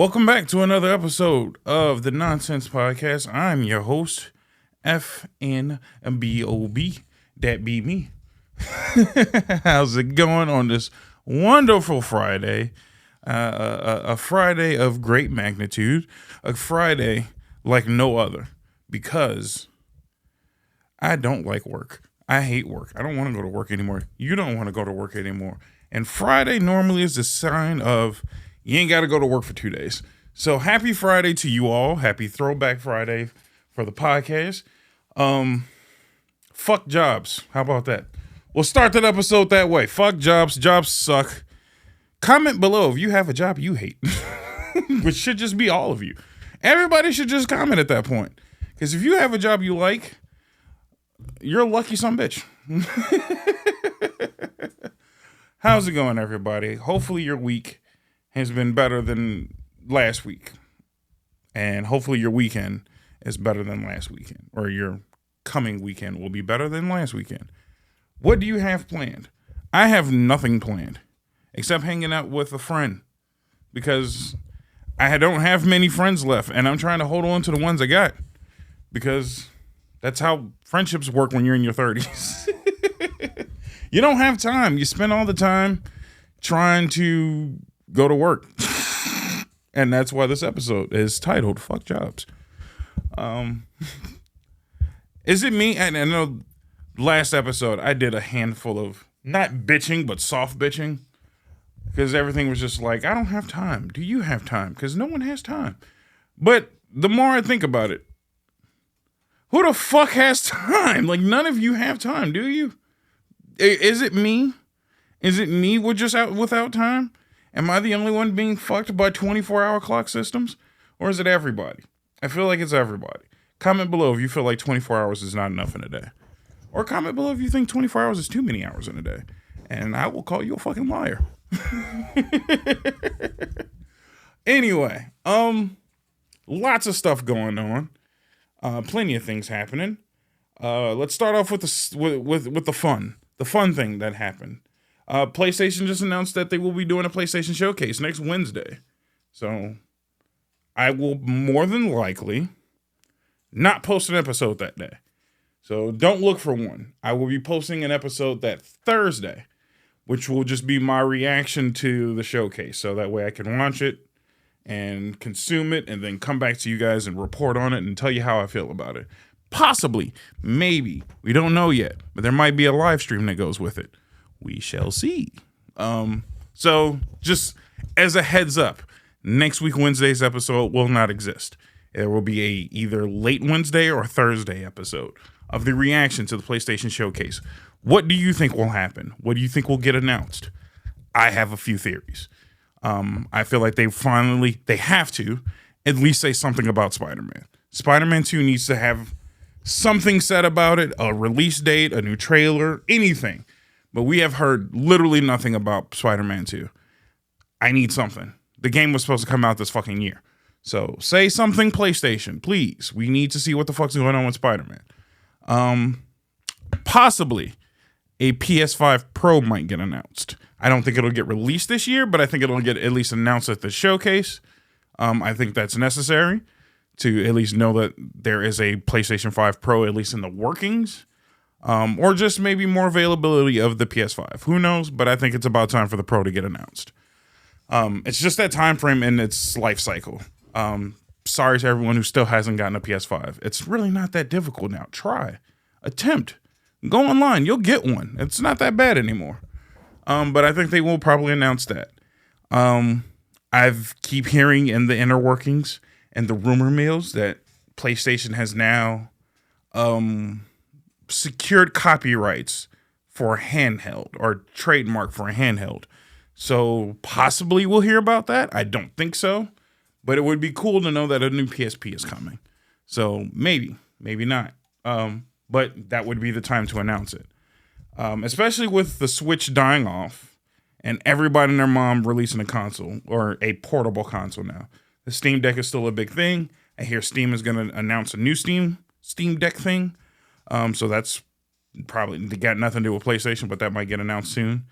Welcome back to another episode of the Nonsense Podcast. I'm your host, FNBOB. That be me. How's it going on this wonderful Friday? A Friday of great magnitude. A Friday like no other. Because I don't like work. I hate work. I don't want to go to work anymore. You don't want to go to work anymore. And Friday normally is the sign of you ain't got to go to work for 2 days. So happy Friday to you all. Happy Throwback Friday for the podcast. Fuck jobs. How about that? We'll start that episode that way. Fuck jobs. Jobs suck. Comment below if you have a job you hate. Which should just be all of you. Everybody should just comment at that point. Because if you have a job you like, you're a lucky son bitch. How's it going, everybody? Hopefully your week has been better than last week. And hopefully your weekend is better than last weekend. Or your coming weekend will be better than last weekend. What do you have planned? I have nothing planned. Except hanging out with a friend. Because I don't have many friends left. And I'm trying to hold on to the ones I got. Because that's how friendships work when you're in your 30s. You don't have time. You spend all the time trying to go to work. And that's why this episode is titled Fuck Jobs. Is it me? And I know last episode I did a handful of not bitching, but soft bitching. Because everything was just like, I don't have time. Do you have time? Because no one has time. But the more I think about it, who the fuck has time? Like, none of you have time, do you? Is it me? Is it me we're just out without time? Am I the only one being fucked by 24-hour clock systems? Or is it everybody? I feel like it's everybody. Comment below if you feel like 24 hours is not enough in a day. Or comment below if you think 24 hours is too many hours in a day. And I will call you a fucking liar. Anyway, lots of stuff going on. Plenty of things happening. Let's start off with the fun. The fun thing that happened. PlayStation just announced that they will be doing a PlayStation Showcase next Wednesday. So I will more than likely not post an episode that day. So don't look for one. I will be posting an episode that Thursday, which will just be my reaction to the showcase. So that way I can watch it and consume it and then come back to you guys and report on it and tell you how I feel about it. Possibly, maybe, we don't know yet, but there might be a live stream that goes with it. We shall see. So just as a heads up, next week Wednesday's episode will not exist. There will be a either late Wednesday or Thursday episode of the reaction to the PlayStation Showcase. What do you think will happen? What do you think will get announced? I have a few theories. I feel like they have to at least say something about Spider-Man. Spider-Man 2 needs to have something said about it, a release date, a new trailer, anything. But we have heard literally nothing about Spider-Man 2. I need something. The game was supposed to come out this fucking year. So say something, PlayStation, please. We need to see what the fuck's going on with Spider-Man. Possibly a PS5 Pro might get announced. I don't think it'll get released this year, but I think it'll get at least announced at the showcase. I think that's necessary to at least know that there is a PlayStation 5 Pro, at least in the workings. Or just maybe more availability of the PS5. Who knows? But I think it's about time for the Pro to get announced. It's just that time frame in its life cycle. Sorry to everyone who still hasn't gotten a PS5. It's really not that difficult now. Try. Attempt. Go online. You'll get one. It's not that bad anymore. But I think they will probably announce that. I keep hearing in the inner workings and the rumor mills that PlayStation has now secured copyrights for a handheld or trademark for a handheld. So possibly we'll hear about that. I don't think so, but it would be cool to know that a new PSP is coming. So maybe not. But that would be the time to announce it. Especially with the Switch dying off and everybody and their mom releasing a console or a portable console now. The Steam Deck is still a big thing. I hear Steam is going to announce a new Steam Deck thing. So that's probably got nothing to do with PlayStation, but that might get announced soon.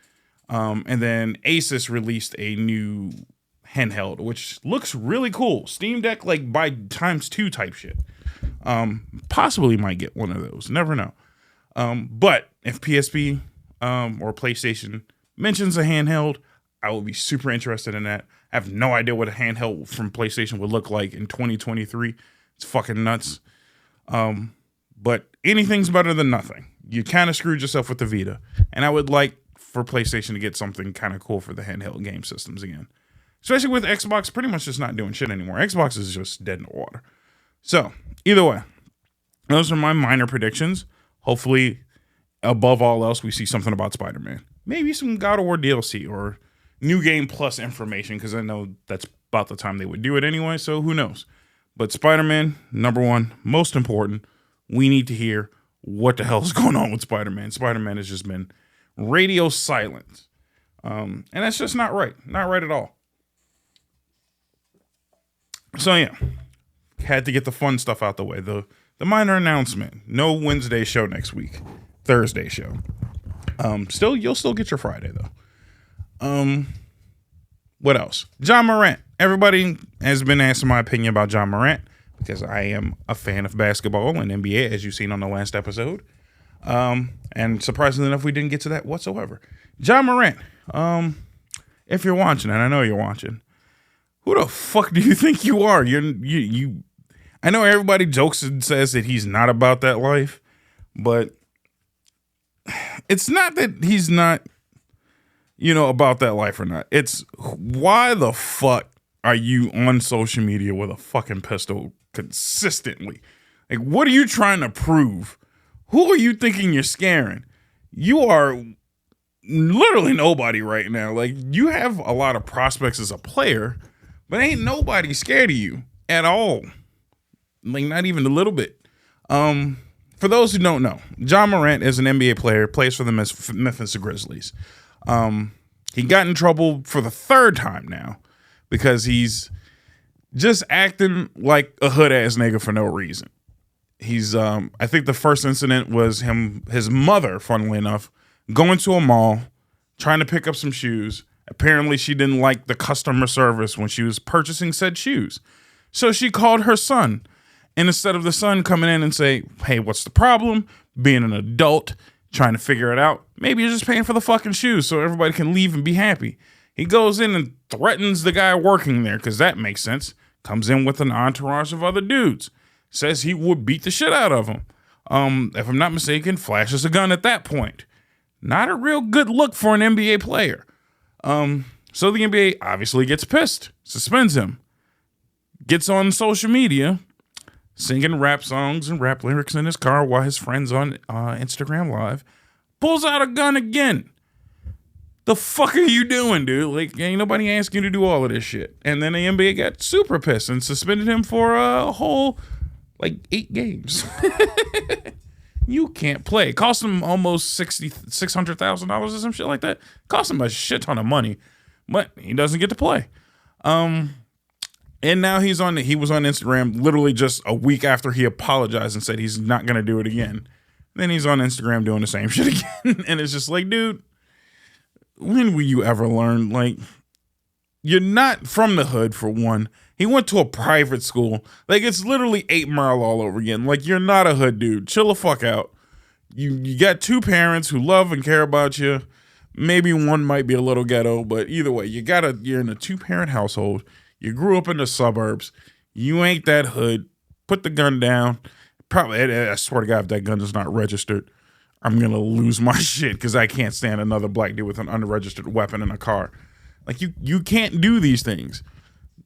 And then Asus released a new handheld, which looks really cool. Steam Deck, like by ×2 type shit. Possibly might get one of those. Never know. But if PSP or PlayStation mentions a handheld, I will be super interested in that. I have no idea what a handheld from PlayStation would look like in 2023. It's fucking nuts. But anything's better than nothing. You kind of screwed yourself with the Vita. And I would like for PlayStation to get something kind of cool for the handheld game systems again. Especially with Xbox pretty much just not doing shit anymore. Xbox is just dead in the water. So, either way, those are my minor predictions. Hopefully, above all else, we see something about Spider-Man. Maybe some God of War DLC or New Game Plus information, because I know that's about the time they would do it anyway, so who knows. But Spider-Man, number one, most important, we need to hear what the hell is going on with Spider-Man. Spider-Man has just been radio silent. And that's just not right. Not right at all. So yeah, had to get the fun stuff out the way. The minor announcement. No Wednesday show next week. Thursday show. You'll still get your Friday though. What else? John Morant. Everybody has been asking my opinion about John Morant because I am a fan of basketball and NBA, as you've seen on the last episode. And surprisingly enough, we didn't get to that whatsoever. John Morant. If you're watching, and I know you're watching, who the fuck do you think you are? You. I know everybody jokes and says that he's not about that life, but it's not that he's not, about that life or not. It's why the fuck are you on social media with a fucking pistol consistently? Like, what are you trying to prove? Who are you thinking you're scaring? You are literally nobody right now. Like, you have a lot of prospects as a player, but ain't nobody scared of you at all. Like, not even a little bit. For those who don't know, John Morant is an NBA player, plays for the Memphis Grizzlies. He got in trouble for the third time now because he's just acting like a hood ass nigga for no reason. He's, I think the first incident was his mother, funnily enough, going to a mall, trying to pick up some shoes. Apparently she didn't like the customer service when she was purchasing said shoes. So she called her son. And instead of the son coming in and say, hey, what's the problem? Being an adult, trying to figure it out. Maybe you're just paying for the fucking shoes so everybody can leave and be happy. He goes in and threatens the guy working there because that makes sense. Comes in with an entourage of other dudes. Says he would beat the shit out of him. If I'm not mistaken, flashes a gun at that point. Not a real good look for an NBA player. So the NBA obviously gets pissed. Suspends him. Gets on social media. Singing rap songs and rap lyrics in his car while his friend's on Instagram Live. Pulls out a gun again. The fuck are you doing, dude? Like, ain't nobody asking you to do all of this shit. And then the NBA got super pissed and suspended him for a whole, 8 games. You can't play. It cost him almost $600,000 or some shit like that. Cost him a shit ton of money. But he doesn't get to play. And now he was on Instagram literally just a week after he apologized and said he's not going to do it again. Then he's on Instagram doing the same shit again. And it's just like, dude, when will you ever learn? Like, you're not from the hood, for one. He went to a private school. Like, it's literally 8 Mile all over again. Like, you're not a hood dude. Chill the fuck out. You got 2 parents who love and care about you. Maybe one might be a little ghetto, but either way, you're in a 2-parent household. You grew up in the suburbs. You ain't that hood. Put the gun down. Probably, I swear to God, if that gun is not registered, I'm going to lose my shit because I can't stand another black dude with an unregistered weapon in a car. Like, you can't do these things.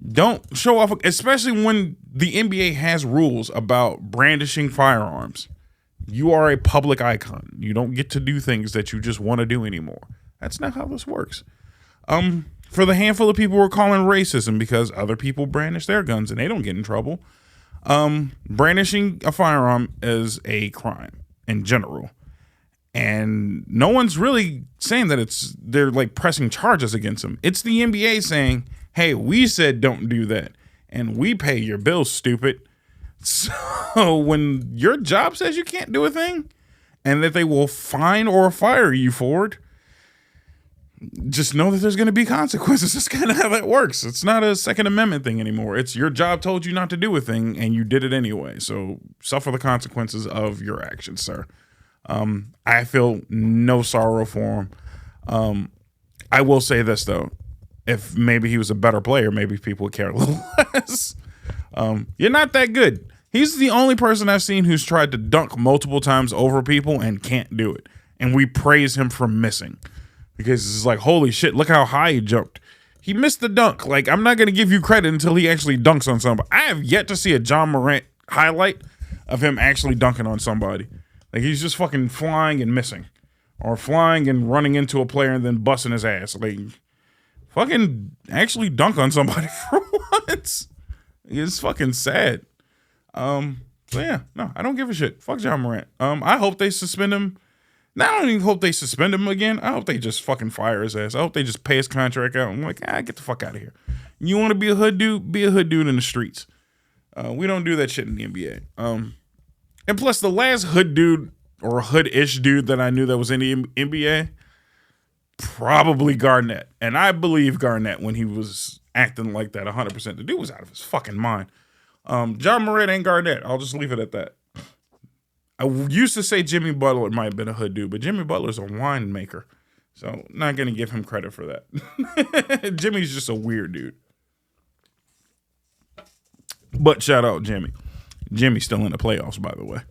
Don't show off, especially when the NBA has rules about brandishing firearms. You are a public icon. You don't get to do things that you just want to do anymore. That's not how this works. For the handful of people who are calling racism because other people brandish their guns and they don't get in trouble, brandishing a firearm is a crime in general. And no one's really saying that they're like pressing charges against them. It's the NBA saying, hey, we said don't do that. And we pay your bills, stupid. So when your job says you can't do a thing and that they will fine or fire you for it, just know that there's going to be consequences. That's kind of how that works. It's not a Second Amendment thing anymore. It's your job told you not to do a thing and you did it anyway. So suffer the consequences of your actions, sir. I feel no sorrow for him. I will say this though. If maybe he was a better player, maybe people would care a little less. You're not that good. He's the only person I've seen who's tried to dunk multiple times over people and can't do it. And we praise him for missing. Because it's like, holy shit, look how high he jumped. He missed the dunk. Like, I'm not going to give you credit until he actually dunks on somebody. I have yet to see a John Morant highlight of him actually dunking on somebody. Like, he's just fucking flying and missing. Or flying and running into a player and then busting his ass. Like, fucking actually dunk on somebody for once. It's fucking sad. So yeah, no, I don't give a shit. Fuck John Morant. I hope they suspend him. Now, I don't even hope they suspend him again. I hope they just fucking fire his ass. I hope they just pay his contract out. I'm like, get the fuck out of here. You want to be a hood dude? Be a hood dude in the streets. We don't do that shit in the NBA. And plus, the last hood dude or hood-ish dude that I knew that was in the NBA, probably Garnett. And I believe Garnett when he was acting like that 100%. The dude was out of his fucking mind. John Morant ain't Garnett. I'll just leave it at that. I used to say Jimmy Butler might have been a hood dude, but Jimmy Butler's a winemaker. So not going to give him credit for that. Jimmy's just a weird dude. But shout out Jimmy. Jimmy's still in the playoffs, by the way.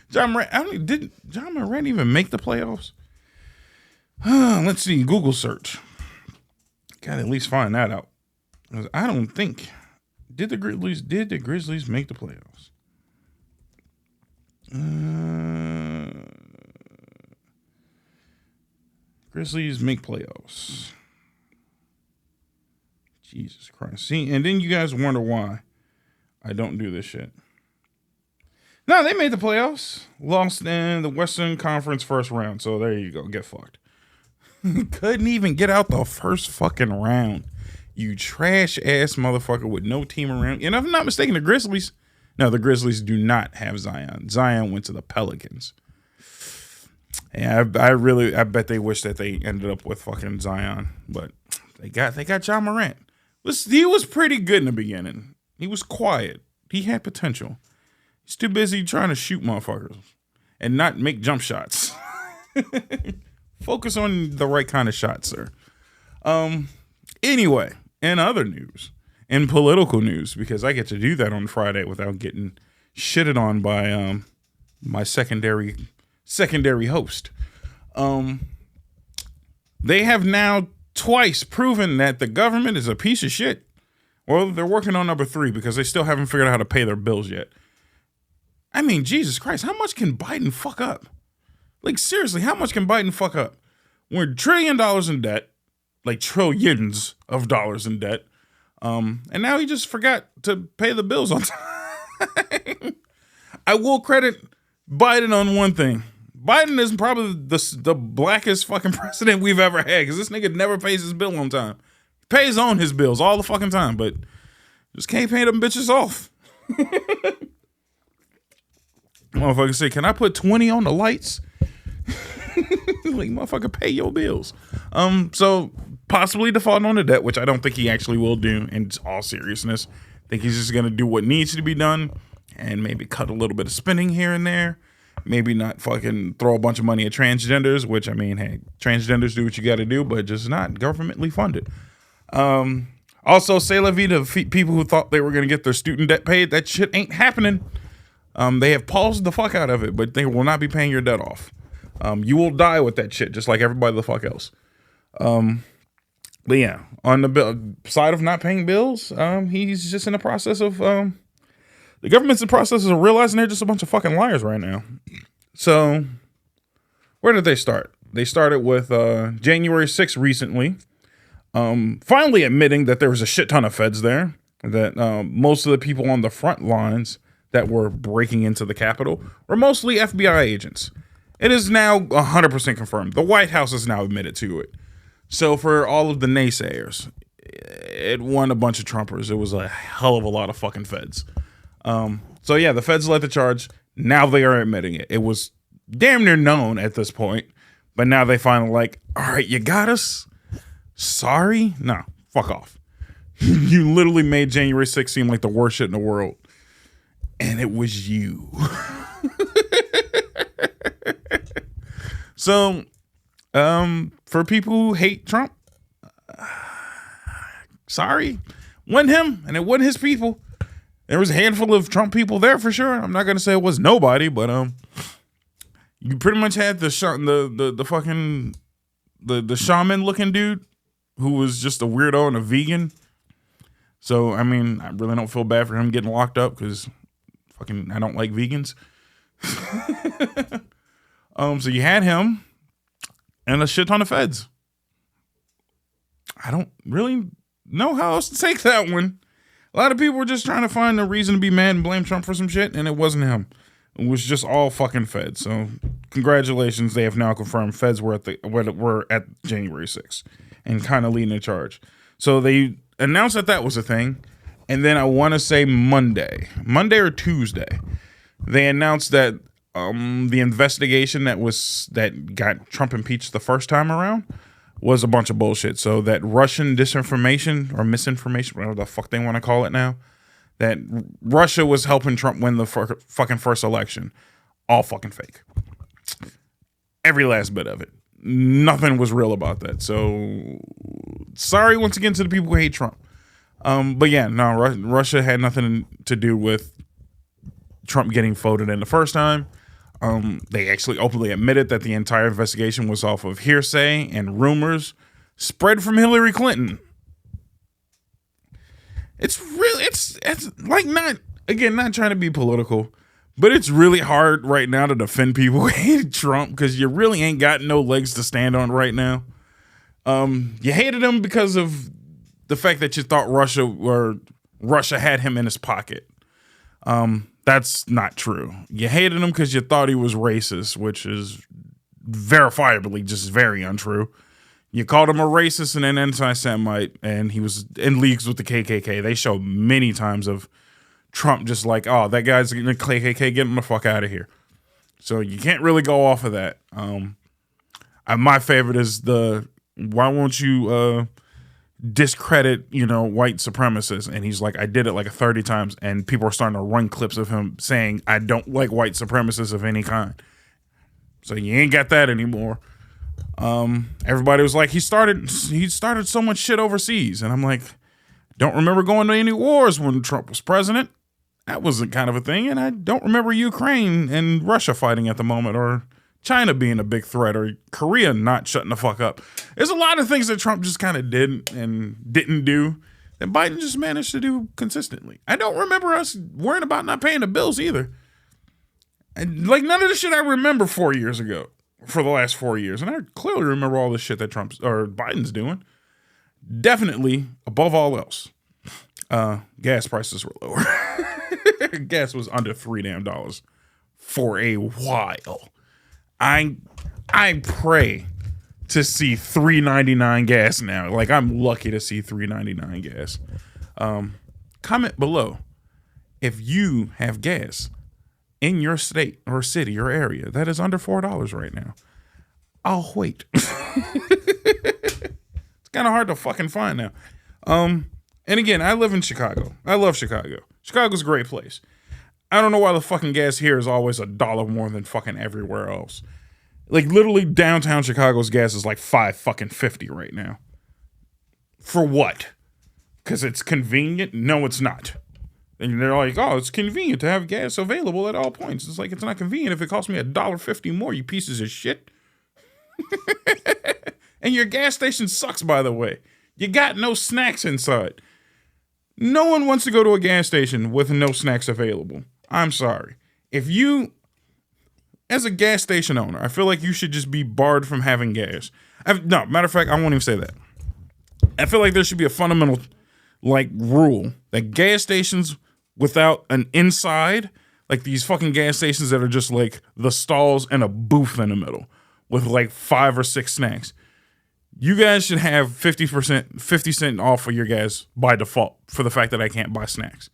John Morant, did John Morant even make the playoffs? Let's see, Google search. Gotta at least find that out. I don't think. Did the Grizzlies make the playoffs? Grizzlies make playoffs. Jesus Christ. See, and then you guys wonder why I don't do this shit. No, they made the playoffs. Lost in the Western Conference first round. So there you go. Get fucked. Couldn't even get out the first fucking round. You trash ass motherfucker with no team around. And if I'm not mistaken, the Grizzlies. No, the Grizzlies do not have Zion. Zion went to the Pelicans. Yeah, I bet they wish that they ended up with fucking Zion, but they got John Morant. He was pretty good in the beginning. He was quiet. He had potential. He's too busy trying to shoot motherfuckers and not make jump shots. Focus on the right kind of shots, sir. Anyway, in other news, in political news, because I get to do that on Friday without getting shitted on by my secondary host. They have now twice proven that the government is a piece of shit. Well, they're working on number 3 because they still haven't figured out how to pay their bills yet. I mean, Jesus Christ, how much can Biden fuck up? Like, seriously, how much can Biden fuck up? We're $1 trillion in debt, like trillions of dollars in debt. And now he just forgot to pay the bills on time. I will credit Biden on one thing. Biden is probably the blackest fucking president we've ever had, because this nigga never pays his bill on time. He pays on his bills all the fucking time, but just can't pay them bitches off. Motherfucker say, can I put 20 on the lights? Like, motherfucker, pay your bills. So possibly defaulting on the debt, which I don't think he actually will do in all seriousness. I think he's just going to do what needs to be done and maybe cut a little bit of spending here and there. Maybe not fucking throw a bunch of money at transgenders, which, I mean, hey, transgenders do what you got to do, but just not governmentally funded. Also, say la vie to people who thought they were going to get their student debt paid. That shit ain't happening. They have paused the fuck out of it, but they will not be paying your debt off. You will die with that shit, just like everybody the fuck else. But yeah, on the side of not paying bills, he's just in the process of, the government's in the process of realizing they're just a bunch of fucking liars right now. So, where did they start? They started with January 6th recently, finally admitting that there was a shit ton of feds there, that most of the people on the front lines that were breaking into the Capitol were mostly FBI agents. It is now 100% confirmed. The White House has now admitted to it. So for all of the naysayers, it won a bunch of Trumpers. It was a hell of a lot of fucking feds. So yeah, the feds led the charge. Now they are admitting it. It was damn near known at this point, But now they finally like, all right, you got us. Sorry, no, fuck off. You literally made January 6th seem like the worst shit in the world, and it was you. So, for people who hate Trump, sorry, wasn't him, and it wasn't his people. There was a handful of Trump people there for sure. I'm not gonna say it was nobody, but you pretty much had the fucking the shaman looking dude who was just a weirdo and a vegan. So I mean, I really don't feel bad for him getting locked up because fucking I don't like vegans. So you had him and a shit ton of feds. I don't really know how else to take that one. A lot of people were just trying to find a reason to be mad and blame Trump for some shit, and it wasn't him. It was just all fucking feds. So congratulations, they have now confirmed feds were at January 6th and kind of leading the charge. So they announced that was a thing, and then I want to say Monday or Tuesday, they announced that the investigation that got Trump impeached the first time around was a bunch of bullshit. So that Russian disinformation or misinformation, whatever the fuck they want to call it now, that Russia was helping Trump win the fucking first election, all fucking fake. Every last bit of it. Nothing was real about that. So sorry once again to the people who hate Trump. But yeah, no, Russia had nothing to do with Trump getting voted in the first time. They actually openly admitted that the entire investigation was off of hearsay and rumors spread from Hillary Clinton. It's like not trying to be political, but it's really hard right now to defend people who hate Trump because you really ain't got no legs to stand on right now. You hated him because of the fact that you thought Russia had him in his pocket. That's not true. You hated him because you thought he was racist, which is verifiably just very untrue. You called him a racist and an anti-Semite, and he was in leagues with the KKK. They show many times of Trump just like, oh, that guy's in the KKK, get him the fuck out of here. So you can't really go off of that. My favorite is why won't you discredit, white supremacists? And he's like, I did it like 30 times, and people are starting to run clips of him saying, I don't like white supremacists of any kind. So you ain't got that anymore. Everybody was like, he started so much shit overseas. And I'm like, don't remember going to any wars when Trump was president. That wasn't kind of a thing. And I don't remember Ukraine and Russia fighting at the moment, or China being a big threat, or Korea not shutting the fuck up. There's a lot of things that Trump just kind of did and didn't do that Biden just managed to do consistently. I don't remember us worrying about not paying the bills either. And like none of the shit I remember 4 years ago for the last 4 years. And I clearly remember all the shit that Biden's doing. Definitely above all else. Gas prices were lower. Gas was under $3 for a while. I pray to see $3.99 gas now. Like, I'm lucky to see $3.99 gas. Comment below if you have gas in your state or city or area that is under $4 right now. I'll wait. It's kind of hard to fucking find now. And again, I live in Chicago. I love Chicago. Chicago's a great place. I don't know why the fucking gas here is always $1 more than fucking everywhere else. Like, literally downtown Chicago's gas is like $5.50 right now. For what? Because it's convenient? No, it's not. And they're like, oh, it's convenient to have gas available at all points. It's like, it's not convenient if it costs me $1.50 more, you pieces of shit. And your gas station sucks, by the way. You got no snacks inside. No one wants to go to a gas station with no snacks available. I'm sorry. If you, as a gas station owner, I feel like you should just be barred from having gas. No, matter of fact, I won't even say that. I feel like there should be a fundamental, rule that gas stations without an inside, like these fucking gas stations that are just like the stalls and a booth in the middle with like 5 or 6 snacks. You guys should have 50 cent off of your gas by default for the fact that I can't buy snacks.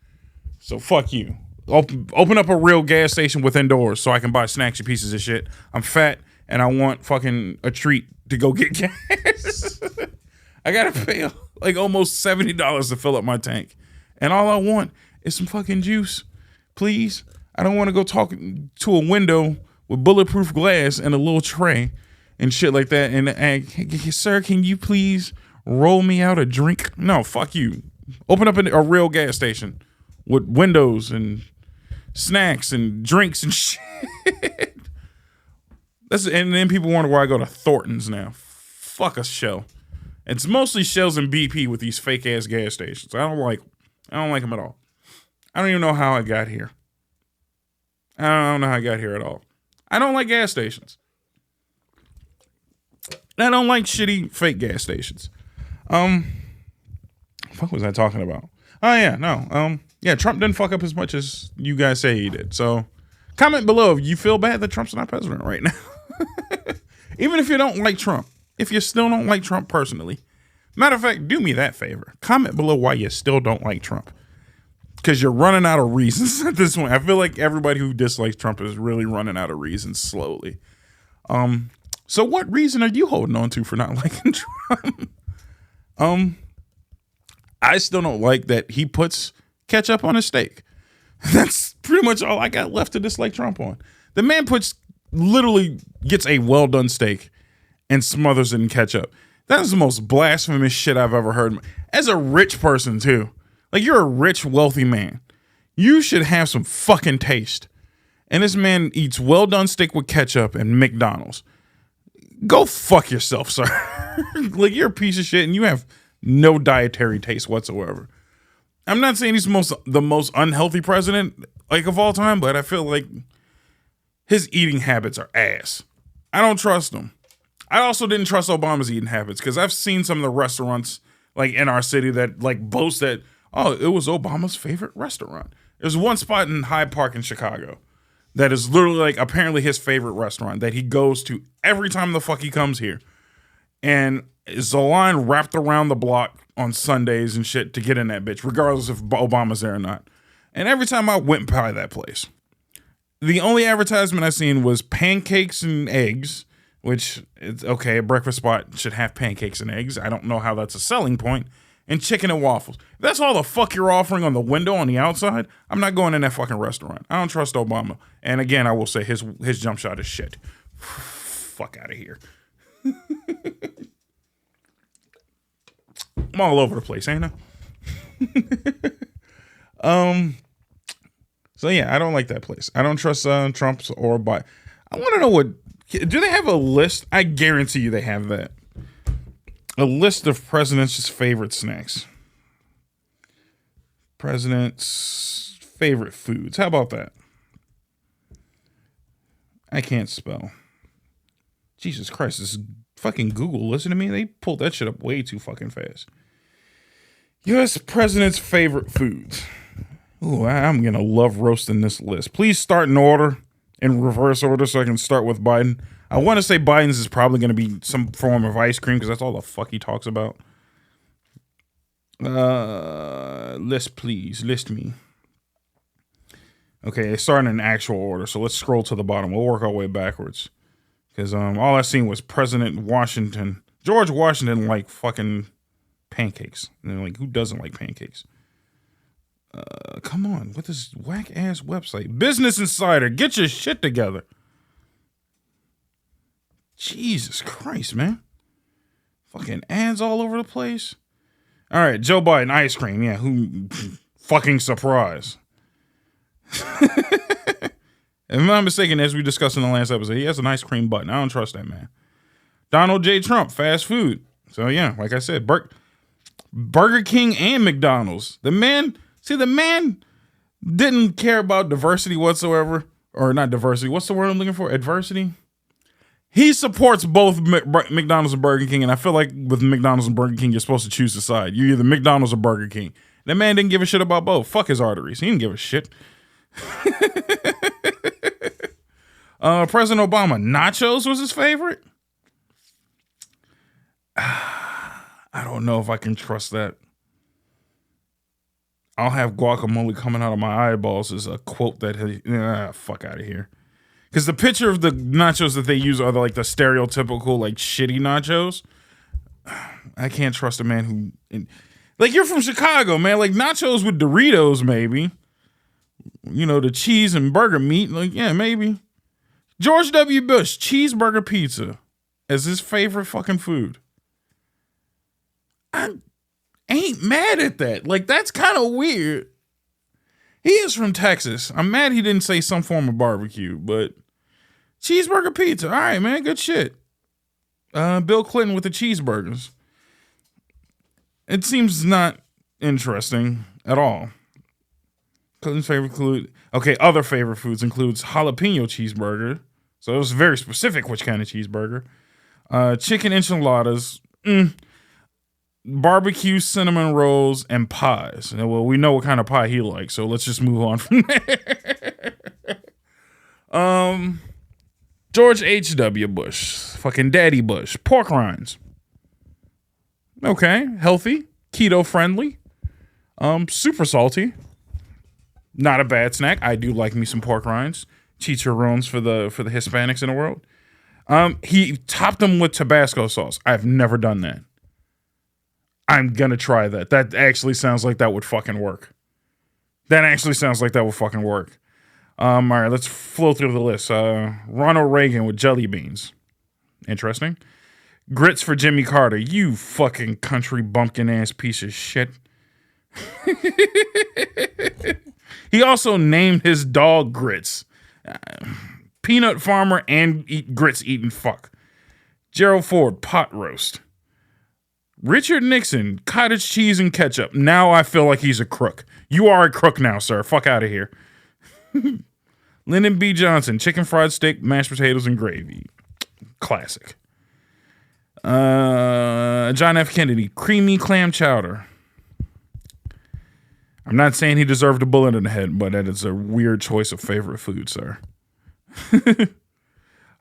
So fuck you. Open up a real gas station within doors so I can buy snacks, you pieces of shit. I'm fat and I want fucking a treat to go get gas. I gotta pay like almost $70 to fill up my tank. And all I want is some fucking juice. Please. I don't want to go talk to a window with bulletproof glass and a little tray and shit like that. And sir, can you please roll me out a drink? No, fuck you. Open up a real gas station with windows and snacks and drinks and shit. And then people wonder why I go to Thornton's now. Fuck a Shell. It's mostly Shells and BP with these fake ass gas stations. I don't like them at all. I don't even know how I got here. I don't know how I got here at all. I don't like gas stations. I don't like shitty fake gas stations. What was I talking about? Oh yeah, no. Yeah, Trump didn't fuck up as much as you guys say he did. So comment below if you feel bad that Trump's not president right now. Even if you don't like Trump. If you still don't like Trump personally. Matter of fact, do me that favor. Comment below why you still don't like Trump. Because you're running out of reasons at this point. I feel like everybody who dislikes Trump is really running out of reasons slowly. So what reason are you holding on to for not liking Trump? I still don't like that he puts ketchup on his steak. That's pretty much all I got left to dislike Trump on. The man literally gets a well done steak and smothers it in ketchup. That is the most blasphemous shit I've ever heard. As a rich person too. Like, you're a rich, wealthy man. You should have some fucking taste. And this man eats well done steak with ketchup and McDonald's. Go fuck yourself, sir. Like, you're a piece of shit and you have no dietary taste whatsoever. I'm not saying he's the most unhealthy president like of all time, but I feel like his eating habits are ass. I don't trust him. I also didn't trust Obama's eating habits because I've seen some of the restaurants like in our city that like boast that, oh, it was Obama's favorite restaurant. There's one spot in Hyde Park in Chicago that is literally like apparently his favorite restaurant that he goes to every time the fuck he comes here. And is a line wrapped around the block on Sundays and shit to get in that bitch, regardless if Obama's there or not. And every time I went by that place, the only advertisement I seen was pancakes and eggs, which it's okay, a breakfast spot should have pancakes and eggs. I don't know how that's a selling point. And chicken and waffles. If that's all the fuck you're offering on the window on the outside, I'm not going in that fucking restaurant. I don't trust Obama. And again, I will say his jump shot is shit. Fuck out of here. I'm all over the place, ain't I? So yeah, I don't like that place. I don't trust Trump's or Biden. I want to know do they have a list? I guarantee you they have that. A list of president's favorite snacks. President's favorite foods. How about that? I can't spell. Jesus Christ, this fucking Google. Listen to me. They pulled that shit up way too fucking fast. U.S. president's favorite foods. Ooh, I'm going to love roasting this list. Please start in order, in reverse order, so I can start with Biden. I want to say Biden's is probably going to be some form of ice cream because that's all the fuck he talks about. List, please. List me. Okay, it's starting in actual order, so let's scroll to the bottom. We'll work our way backwards. Because all I seen was President Washington. George Washington liked fucking pancakes. And they're like, who doesn't like pancakes? Come on, with this whack-ass website. Business Insider, get your shit together. Jesus Christ, man. Fucking ads all over the place. All right, Joe Biden, ice cream. Yeah, who fucking surprise. If I'm not mistaken, as we discussed in the last episode, he has an ice cream button. I don't trust that man. Donald J. Trump, fast food. So yeah, like I said, Burger King and McDonald's. The man didn't care about diversity whatsoever. Or not diversity. What's the word I'm looking for? Adversity? He supports both McDonald's and Burger King, and I feel like with McDonald's and Burger King, you're supposed to choose a side. You're either McDonald's or Burger King. That man didn't give a shit about both. Fuck his arteries. He didn't give a shit. President Obama, nachos was his favorite? I don't know if I can trust that. I'll have guacamole coming out of my eyeballs is a quote that fuck out of here. Because the picture of the nachos that they use are like the stereotypical, like, shitty nachos. I can't trust a man who... Like, you're from Chicago, man. Like, nachos with Doritos, maybe. You know, the cheese and burger meat. Like, yeah, maybe. George W. Bush, cheeseburger pizza as his favorite fucking food. I ain't mad at that. Like, that's kind of weird. He is from Texas. I'm mad he didn't say some form of barbecue, but cheeseburger pizza. All right, man. Good shit. Bill Clinton with the cheeseburgers. It seems not interesting at all. Clinton's favorite food. Okay, other favorite foods includes jalapeno cheeseburger. So it was very specific which kind of cheeseburger. Chicken enchiladas. Barbecue cinnamon rolls and pies. Well, we know what kind of pie he likes, so let's just move on from there. George H.W. Bush. Fucking Daddy Bush. Pork rinds. Okay, healthy, keto friendly, super salty. Not a bad snack. I do like me some pork rinds. Chicharrones for the Hispanics in the world. He topped them with Tabasco sauce. I've never done that. I'm gonna try that. That actually sounds like that would fucking work. All right, let's flow through the list. Ronald Reagan with jelly beans. Interesting. Grits for Jimmy Carter. You fucking country bumpkin ass piece of shit. He also named his dog Grits. Peanut farmer and grits eating fuck. Gerald Ford, pot roast. Richard Nixon, cottage cheese and ketchup. Now I feel like he's a crook. You are a crook now, sir. Fuck out of here. Lyndon B. Johnson, chicken fried steak, mashed potatoes, and gravy. Classic. John F. Kennedy, creamy clam chowder. I'm not saying he deserved a bullet in the head, but that is a weird choice of favorite food, sir.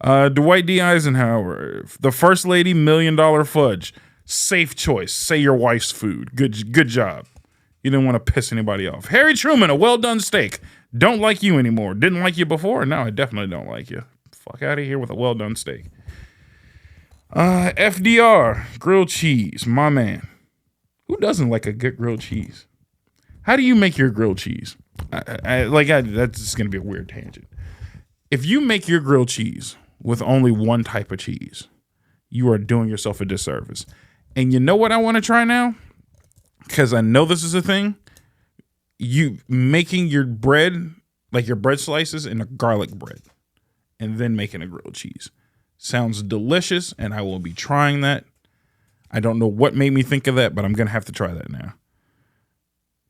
Dwight D. Eisenhower, the First Lady, $1 Million Fudge. Safe choice. Say your wife's food. Good job. You didn't want to piss anybody off. Harry Truman, a well-done steak. Don't like you anymore. Didn't like you before? No, I definitely don't like you. Fuck out of here with a well-done steak. FDR, grilled cheese, my man. Who doesn't like a good grilled cheese? How do you make your grilled cheese? That's just going to be a weird tangent. If you make your grilled cheese with only one type of cheese, you are doing yourself a disservice. And you know what I want to try now? Because I know this is a thing. You making your bread, like your bread slices, in a garlic bread, and then making a grilled cheese. Sounds delicious, and I will be trying that. I don't know what made me think of that, but I'm going to have to try that now.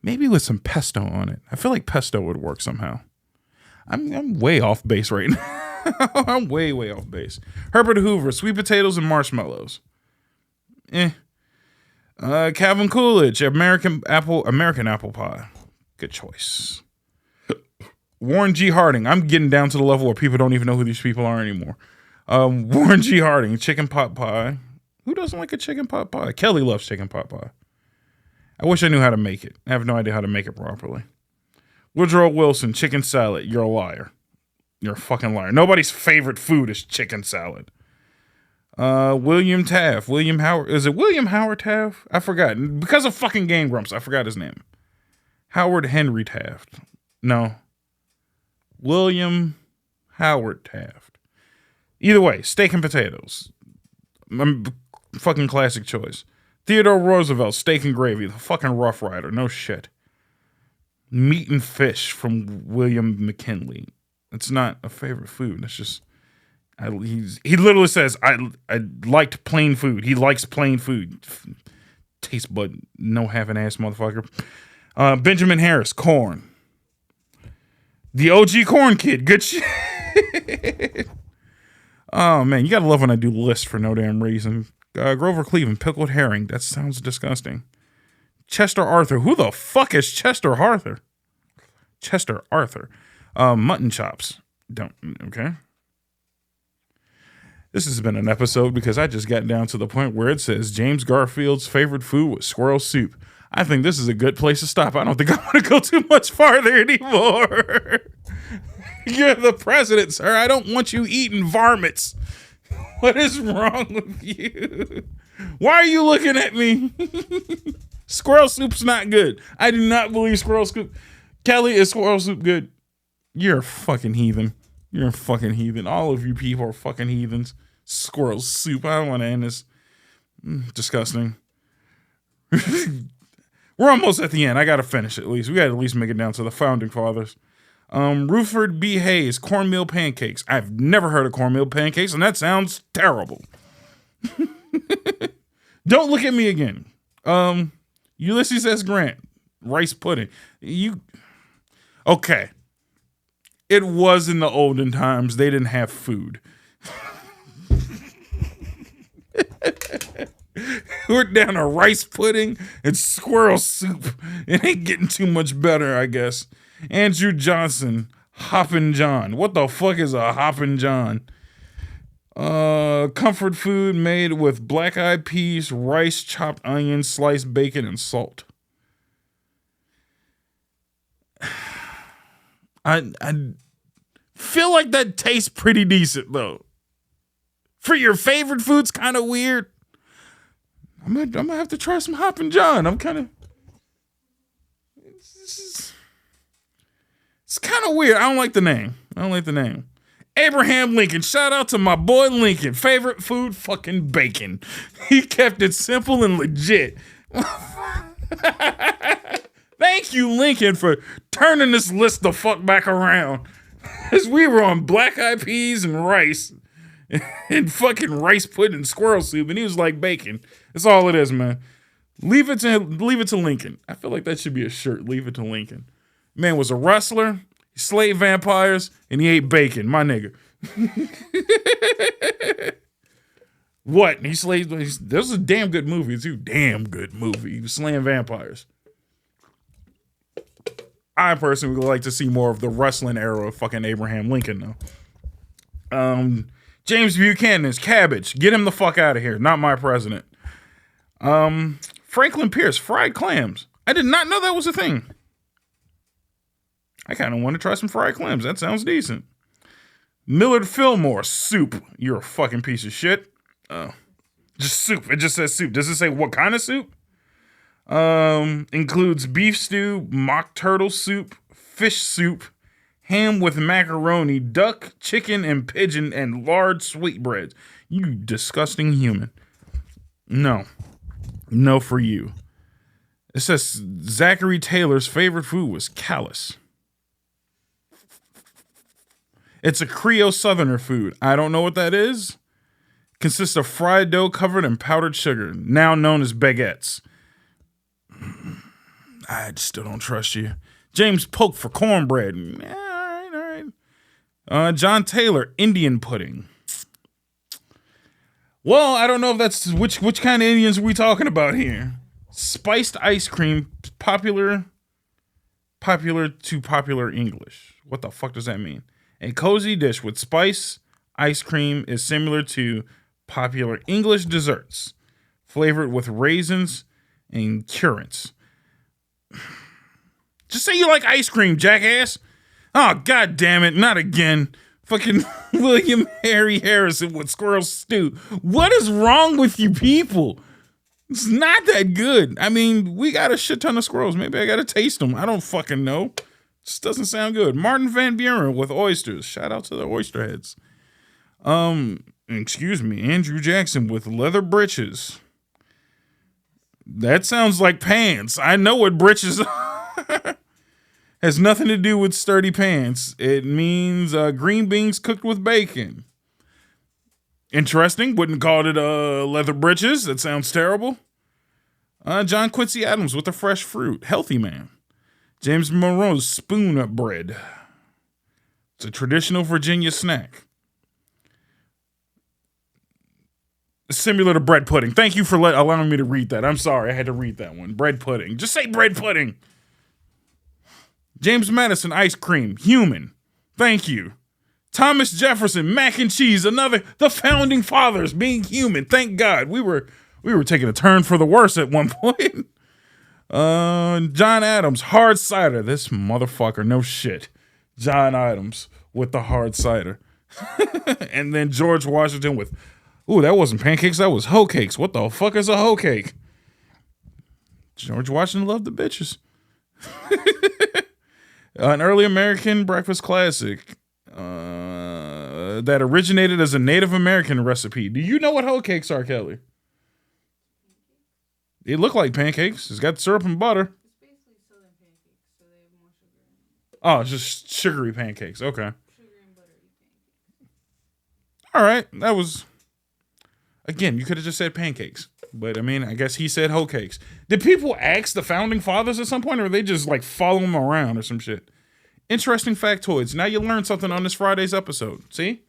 Maybe with some pesto on it. I feel like pesto would work somehow. I'm way off base right now. I'm way off base. Herbert Hoover, sweet potatoes and marshmallows. Calvin Coolidge, American apple pie. Good choice. Warren G. Harding. I'm getting down to the level where people don't even know who these people are anymore. Warren G. Harding, chicken pot pie. Who doesn't like a chicken pot pie? Kelly loves chicken pot pie. I wish I knew how to make it. I have no idea how to make it properly. Woodrow Wilson, chicken salad. You're a liar. You're a fucking liar. Nobody's favorite food is chicken salad. William Taft. William Howard. Is it William Howard Taft? I forgot. Because of fucking Game Grumps, I forgot his name. Howard Henry Taft. No. William Howard Taft. Either way, steak and potatoes. Fucking classic choice. Theodore Roosevelt, steak and gravy. The fucking Rough Rider. No shit. Meat and fish from William McKinley. It's not a favorite food. It's just... he literally says, I liked plain food. He likes plain food. Taste bud, no having ass motherfucker. Benjamin Harris, corn. The OG corn kid. Good shit. Oh, man. You gotta love when I do lists for no damn reason. Grover Cleveland, pickled herring. That sounds disgusting. Chester Arthur. Who the fuck is Chester Arthur? Chester Arthur. Mutton chops. Okay. This has been an episode because I just got down to the point where it says James Garfield's favorite food was squirrel soup. I think this is a good place to stop. I don't think I want to go too much farther anymore. You're the president, sir. I don't want you eating varmints. What is wrong with you? Why are you looking at me? Squirrel soup's not good. I do not believe squirrel soup. Kelly, is squirrel soup good? You're a fucking heathen. You're a fucking heathen. All of you people are fucking heathens. Squirrel soup. I don't want to end this. Disgusting. We're almost at the end. I got to finish at least. We got to at least make it down to the founding fathers. Rutherford B. Hayes, cornmeal pancakes. I've never heard of cornmeal pancakes, and that sounds terrible. Don't look at me again. Ulysses S. Grant, rice pudding. Okay. It was in the olden times. They didn't have food. We're down to rice pudding and squirrel soup. It ain't getting too much better, I guess. Andrew Johnson, Hoppin' John. What the fuck is a Hoppin' John? Comfort food made with black-eyed peas, rice, chopped onions, sliced bacon, and salt. I feel like that tastes pretty decent, though. For your favorite food's kind of weird. I'm gonna have to try some Hoppin' John. I'm kind of... It's kind of weird. I don't like the name. Abraham Lincoln. Shout out to my boy Lincoln. Favorite food, fucking bacon. He kept it simple and legit. Thank you, Lincoln, for turning this list the fuck back around. As we were on black-eyed peas and rice. And fucking rice pudding and squirrel soup. And he was like, bacon. That's all it is, man. Leave it to Lincoln. I feel like that should be a shirt. Leave it to Lincoln. Man was a wrestler. He slayed vampires. And he ate bacon. My nigga. What? He slayed... This is a damn good movie, too. Damn good movie. He was slaying vampires. I personally would like to see more of the wrestling era of fucking Abraham Lincoln, though. James Buchanan's cabbage. Get him the fuck out of here. Not my president. Franklin Pierce, fried clams. I did not know that was a thing. I kind of want to try some fried clams. That sounds decent. Millard Fillmore, soup. You're a fucking piece of shit. Just soup. It just says soup. Does it say what kind of soup? Includes beef stew, mock turtle soup, fish soup, ham with macaroni, duck, chicken, and pigeon, and large sweetbreads. You disgusting human. No. No for you. It says Zachary Taylor's favorite food was callus. It's a Creole Southerner food. I don't know what that is. Consists of fried dough covered in powdered sugar, now known as baguettes. I still don't trust you. James Polk for cornbread. All right. John Taylor, Indian pudding. Well, I don't know if that's which kind of Indians are we talking about here. Spiced ice cream, popular to popular English. What the fuck does that mean? A cozy dish with spice ice cream is similar to popular English desserts, flavored with raisins and currants. Just say you like ice cream, jackass. Oh, god damn it, not again. Fucking William Harry Harrison with squirrel stew. What is wrong with you people? It's not that good. I mean, we got a shit ton of squirrels. Maybe I gotta taste them. I don't fucking know. Just doesn't sound good. Martin Van Buren with oysters. Shout out to the oyster heads. Excuse me, Andrew Jackson with leather breeches. That sounds like pants. I know what breeches are. Has nothing to do with sturdy pants. It means green beans cooked with bacon. Interesting. Wouldn't call it leather breeches. That sounds terrible. John Quincy Adams with the fresh fruit. Healthy man. James Monroe's spoon bread. It's a traditional Virginia snack. Similar to bread pudding. Thank you for allowing me to read that. I'm sorry, I had to read that one. Bread pudding. Just say bread pudding. James Madison ice cream. Human. Thank you. Thomas Jefferson mac and cheese. The founding fathers being human. Thank God. We were taking a turn for the worse at one point. John Adams, hard cider. This motherfucker, no shit. John Adams with the hard cider. And then George Washington with, ooh, that wasn't pancakes, that was hoe cakes. What the fuck is a hoe cake? George Washington loved the bitches. An early American breakfast classic that originated as a Native American recipe. Do you know what hoe cakes are, Kelly? They look like pancakes. It's got syrup and butter. It's basically southern pancakes, so they have more sugar in them. Oh, it's just sugary pancakes. Okay. Sugar and buttery pancakes. All right. That was, again, you could have just said pancakes. But, I mean, I guess he said hoe cakes. Did people ask the founding fathers at some point, or they just, like, follow them around or some shit? Interesting factoids. Now you learned something on this Friday's episode. See?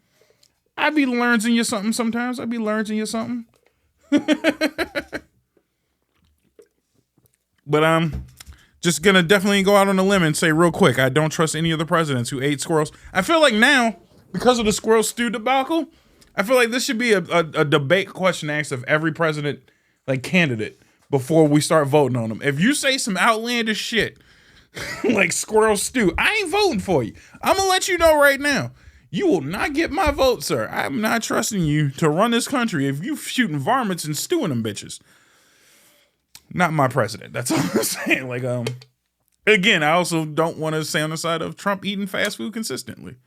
I be learning you something sometimes. I be learning you something. But I'm just going to definitely go out on a limb and say real quick, I don't trust any of the presidents who ate squirrels. I feel like now, because of the squirrel stew debacle, I feel like this should be a debate question asked of every president, like, candidate before we start voting on them. If you say some outlandish shit, like squirrel stew, I ain't voting for you. I'm going to let you know right now. You will not get my vote, sir. I'm not trusting you to run this country if you shooting varmints and stewing them bitches. Not my president. That's all I'm saying. Like, again, I also don't want to stay on the side of Trump eating fast food consistently.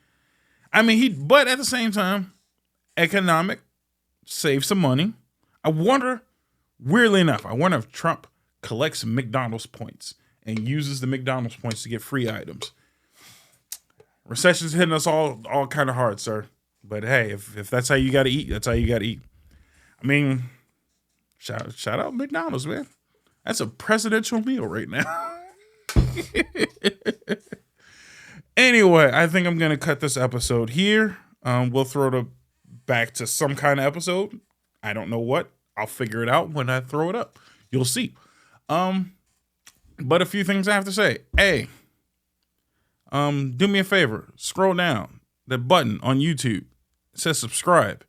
I mean, but at the same time, economic, save some money. I wonder, weirdly enough, if Trump collects McDonald's points and uses the McDonald's points to get free items. Recession's hitting us all kind of hard, sir. But hey, if that's how you got to eat, that's how you got to eat. I mean, shout out McDonald's, man. That's a presidential meal right now. Anyway, I think I'm going to cut this episode here. We'll throw it back to some kind of episode. I don't know what. I'll figure it out when I throw it up. You'll see. But a few things I have to say. A, do me a favor. Scroll down. The button on YouTube. It says subscribe.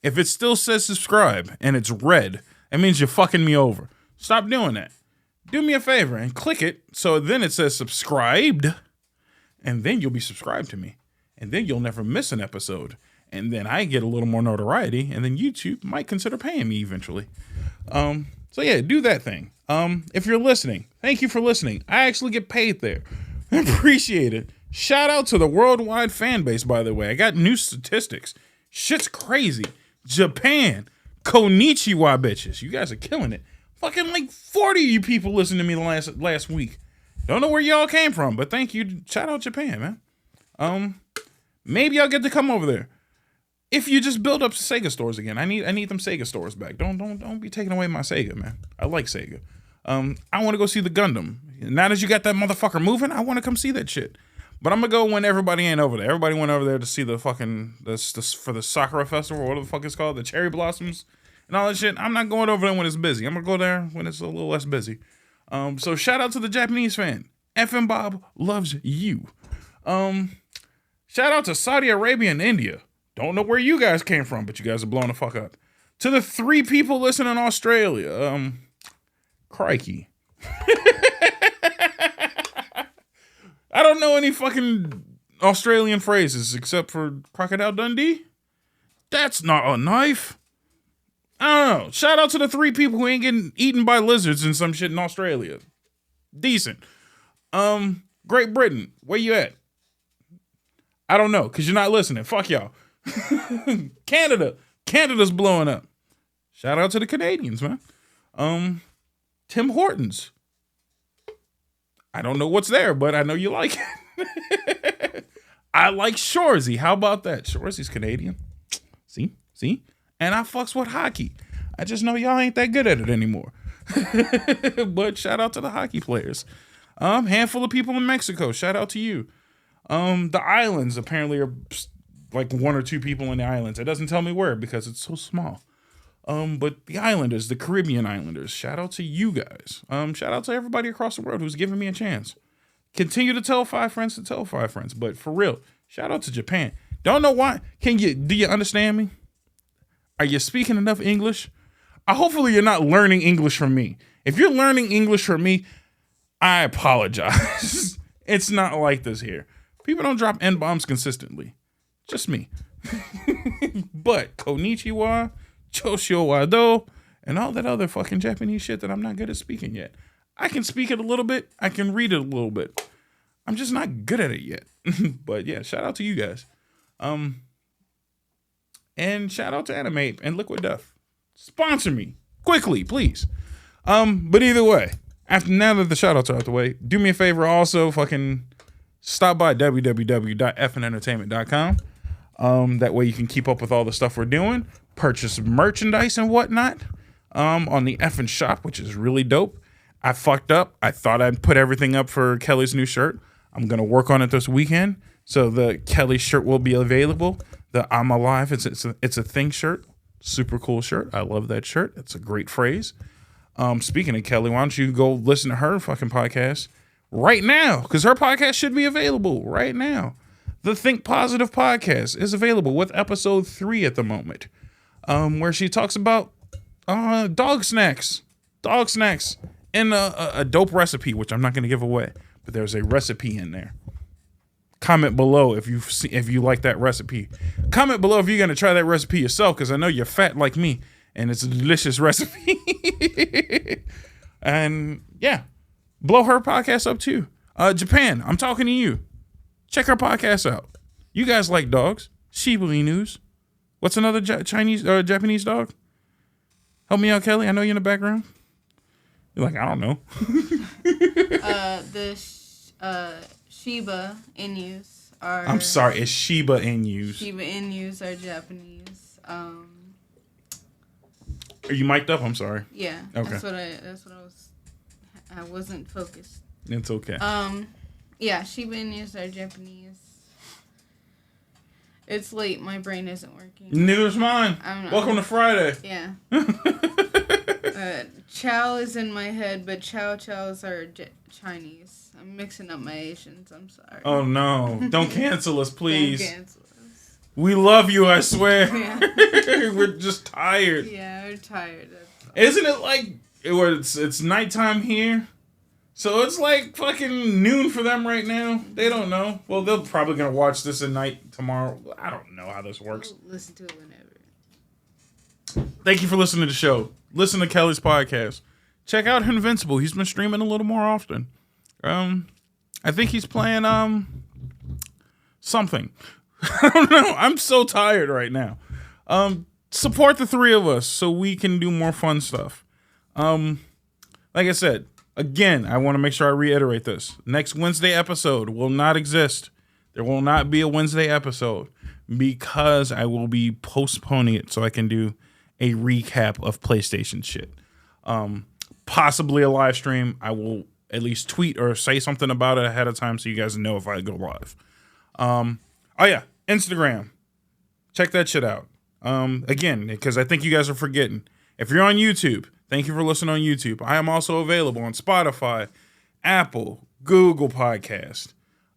If it still says subscribe and it's red, it means you're fucking me over. Stop doing that. Do me a favor and click it so then it says subscribed, and then you'll be subscribed to me, and then you'll never miss an episode, and then I get a little more notoriety, and then YouTube might consider paying me eventually. So yeah, do that thing. If you're listening, thank you for listening. I actually get paid there. I appreciate it. Shout out to the worldwide fan base, by the way. I got new statistics. Shit's crazy. Japan, konnichiwa, bitches. You guys are killing it. Fucking like 40 of you people listened to me last week. Don't know where y'all came from, but thank you. Shout out Japan, man. Maybe I'll get to come over there. If you just build up Sega stores again. I need them Sega stores back. Don't be taking away my Sega, man. I like Sega. I want to go see the Gundam. Now that you got that motherfucker moving, I want to come see that shit. But I'm gonna go when everybody ain't over there. Everybody went over there to see the fucking for the Sakura Festival, or whatever the fuck it's called, the cherry blossoms and all that shit. I'm not going over there when it's busy. I'm gonna go there when it's a little less busy. So shout out to the Japanese fan. FM Bob loves you. Shout out to Saudi Arabia and India. Don't know where you guys came from, but you guys are blowing the fuck up. To the 3 people listening in Australia. Crikey. I don't know any fucking Australian phrases except for Crocodile Dundee. That's not a knife. I don't know. Shout out to the 3 people who ain't getting eaten by lizards and some shit in Australia. Decent. Great Britain, where you at? I don't know, because you're not listening. Fuck y'all. Canada's blowing up. Shout out to the Canadians, man. Tim Hortons. I don't know what's there, but I know you like it. I like Shoresy. How about that? Shoresy's Canadian. See? And I fucks with hockey. I just know y'all ain't that good at it anymore. But shout out to the hockey players. Handful of people in Mexico. Shout out to you. The islands apparently are like 1 or 2 people in the islands. It doesn't tell me where because it's so small. But the Islanders, the Caribbean Islanders, shout out to you guys. Shout out to everybody across the world who's giving me a chance. Continue to tell 5 friends to tell 5 friends. But for real, shout out to Japan. Don't know why. Do you understand me? Are you speaking enough English? Hopefully you're not learning English from me. If you're learning English from me, I apologize. It's not like this here. People don't drop N-bombs consistently. Just me. But konnichiwa, chosho wado, and all that other fucking Japanese shit that I'm not good at speaking yet. I can speak it a little bit. I can read it a little bit. I'm just not good at it yet. But yeah, shout out to you guys. And shout out to Animate and Liquid Death. Sponsor me quickly, please. But either way, now that the shout outs are out the way, do me a favor also, fucking stop by www.fnentertainment.com. That way you can keep up with all the stuff we're doing, purchase merchandise and whatnot on the effing shop, which is really dope. I fucked up. I thought I'd put everything up for Kelly's new shirt. I'm going to work on it this weekend. So the Kelly shirt will be available. The I'm Alive, it's a thing shirt. Super cool shirt. I love that shirt. It's a great phrase. Speaking of Kelly, why don't you go listen to her fucking podcast right now? Because her podcast should be available right now. The Think Positive podcast is available with episode 3 at the moment, where she talks about dog snacks, and a dope recipe, which I'm not going to give away, but there's a recipe in there. Comment below if you like that recipe. Comment below if you're going to try that recipe yourself, because I know you're fat like me, and it's a delicious recipe. And yeah, blow her podcast up too. Japan, I'm talking to you. Check her podcast out. You guys like dogs. Shiba Inus. What's another Japanese dog? Help me out, Kelly. I know you're in the background. You're like, I don't know. Shiba Inus are... I'm sorry, it's Shiba Inus. Shiba Inus are Japanese. Are you mic'd up? I'm sorry. Yeah. Okay. That's what I wasn't focused. It's okay. Yeah, Shiba Inus are Japanese. It's late. My brain isn't working. Neither's mine. Welcome to Friday. Yeah. Chow is in my head, but chows are Chinese. I'm mixing up my Asians. I'm sorry. Oh, no. Don't cancel us, please. Don't cancel us. We love you, I swear. Yeah. We're just tired. Yeah, we're tired. Isn't it like it's nighttime here? So it's like fucking noon for them right now. They don't know. Well, they're probably going to watch this at night tomorrow. I don't know how this works. We'll listen to it whenever. Thank you for listening to the show. Listen to Kelly's podcast. Check out Invincible. He's been streaming a little more often. I think he's playing something. I don't know. I'm so tired right now. Support the 3 of us so we can do more fun stuff. Like I said, again, I want to make sure I reiterate this. Next Wednesday episode will not exist. There will not be a Wednesday episode because I will be postponing it so I can do a recap of PlayStation shit. Possibly a live stream. I will at least tweet or say something about it ahead of time so you guys know if I go live. Oh yeah, Instagram. Check that shit out. Again, because I think you guys are forgetting. If you're on YouTube, thank you for listening on YouTube. I am also available on Spotify, Apple, Google Podcast,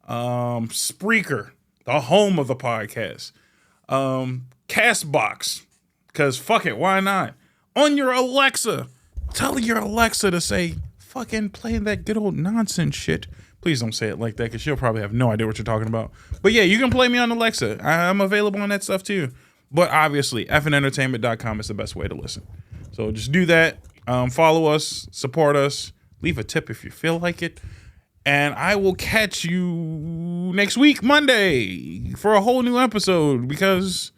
Spreaker, the home of the podcast, Castbox, because fuck it, why not? On your Alexa, tell your Alexa to say, fucking play that good old nonsense shit. Please don't say it like that, because she'll probably have no idea what you're talking about. But yeah, you can play me on Alexa. I'm available on that stuff too. But obviously, fnentertainment.com is the best way to listen. So just do that. Follow us, support us, leave a tip if you feel like it. And I will catch you next week, Monday, for a whole new episode, because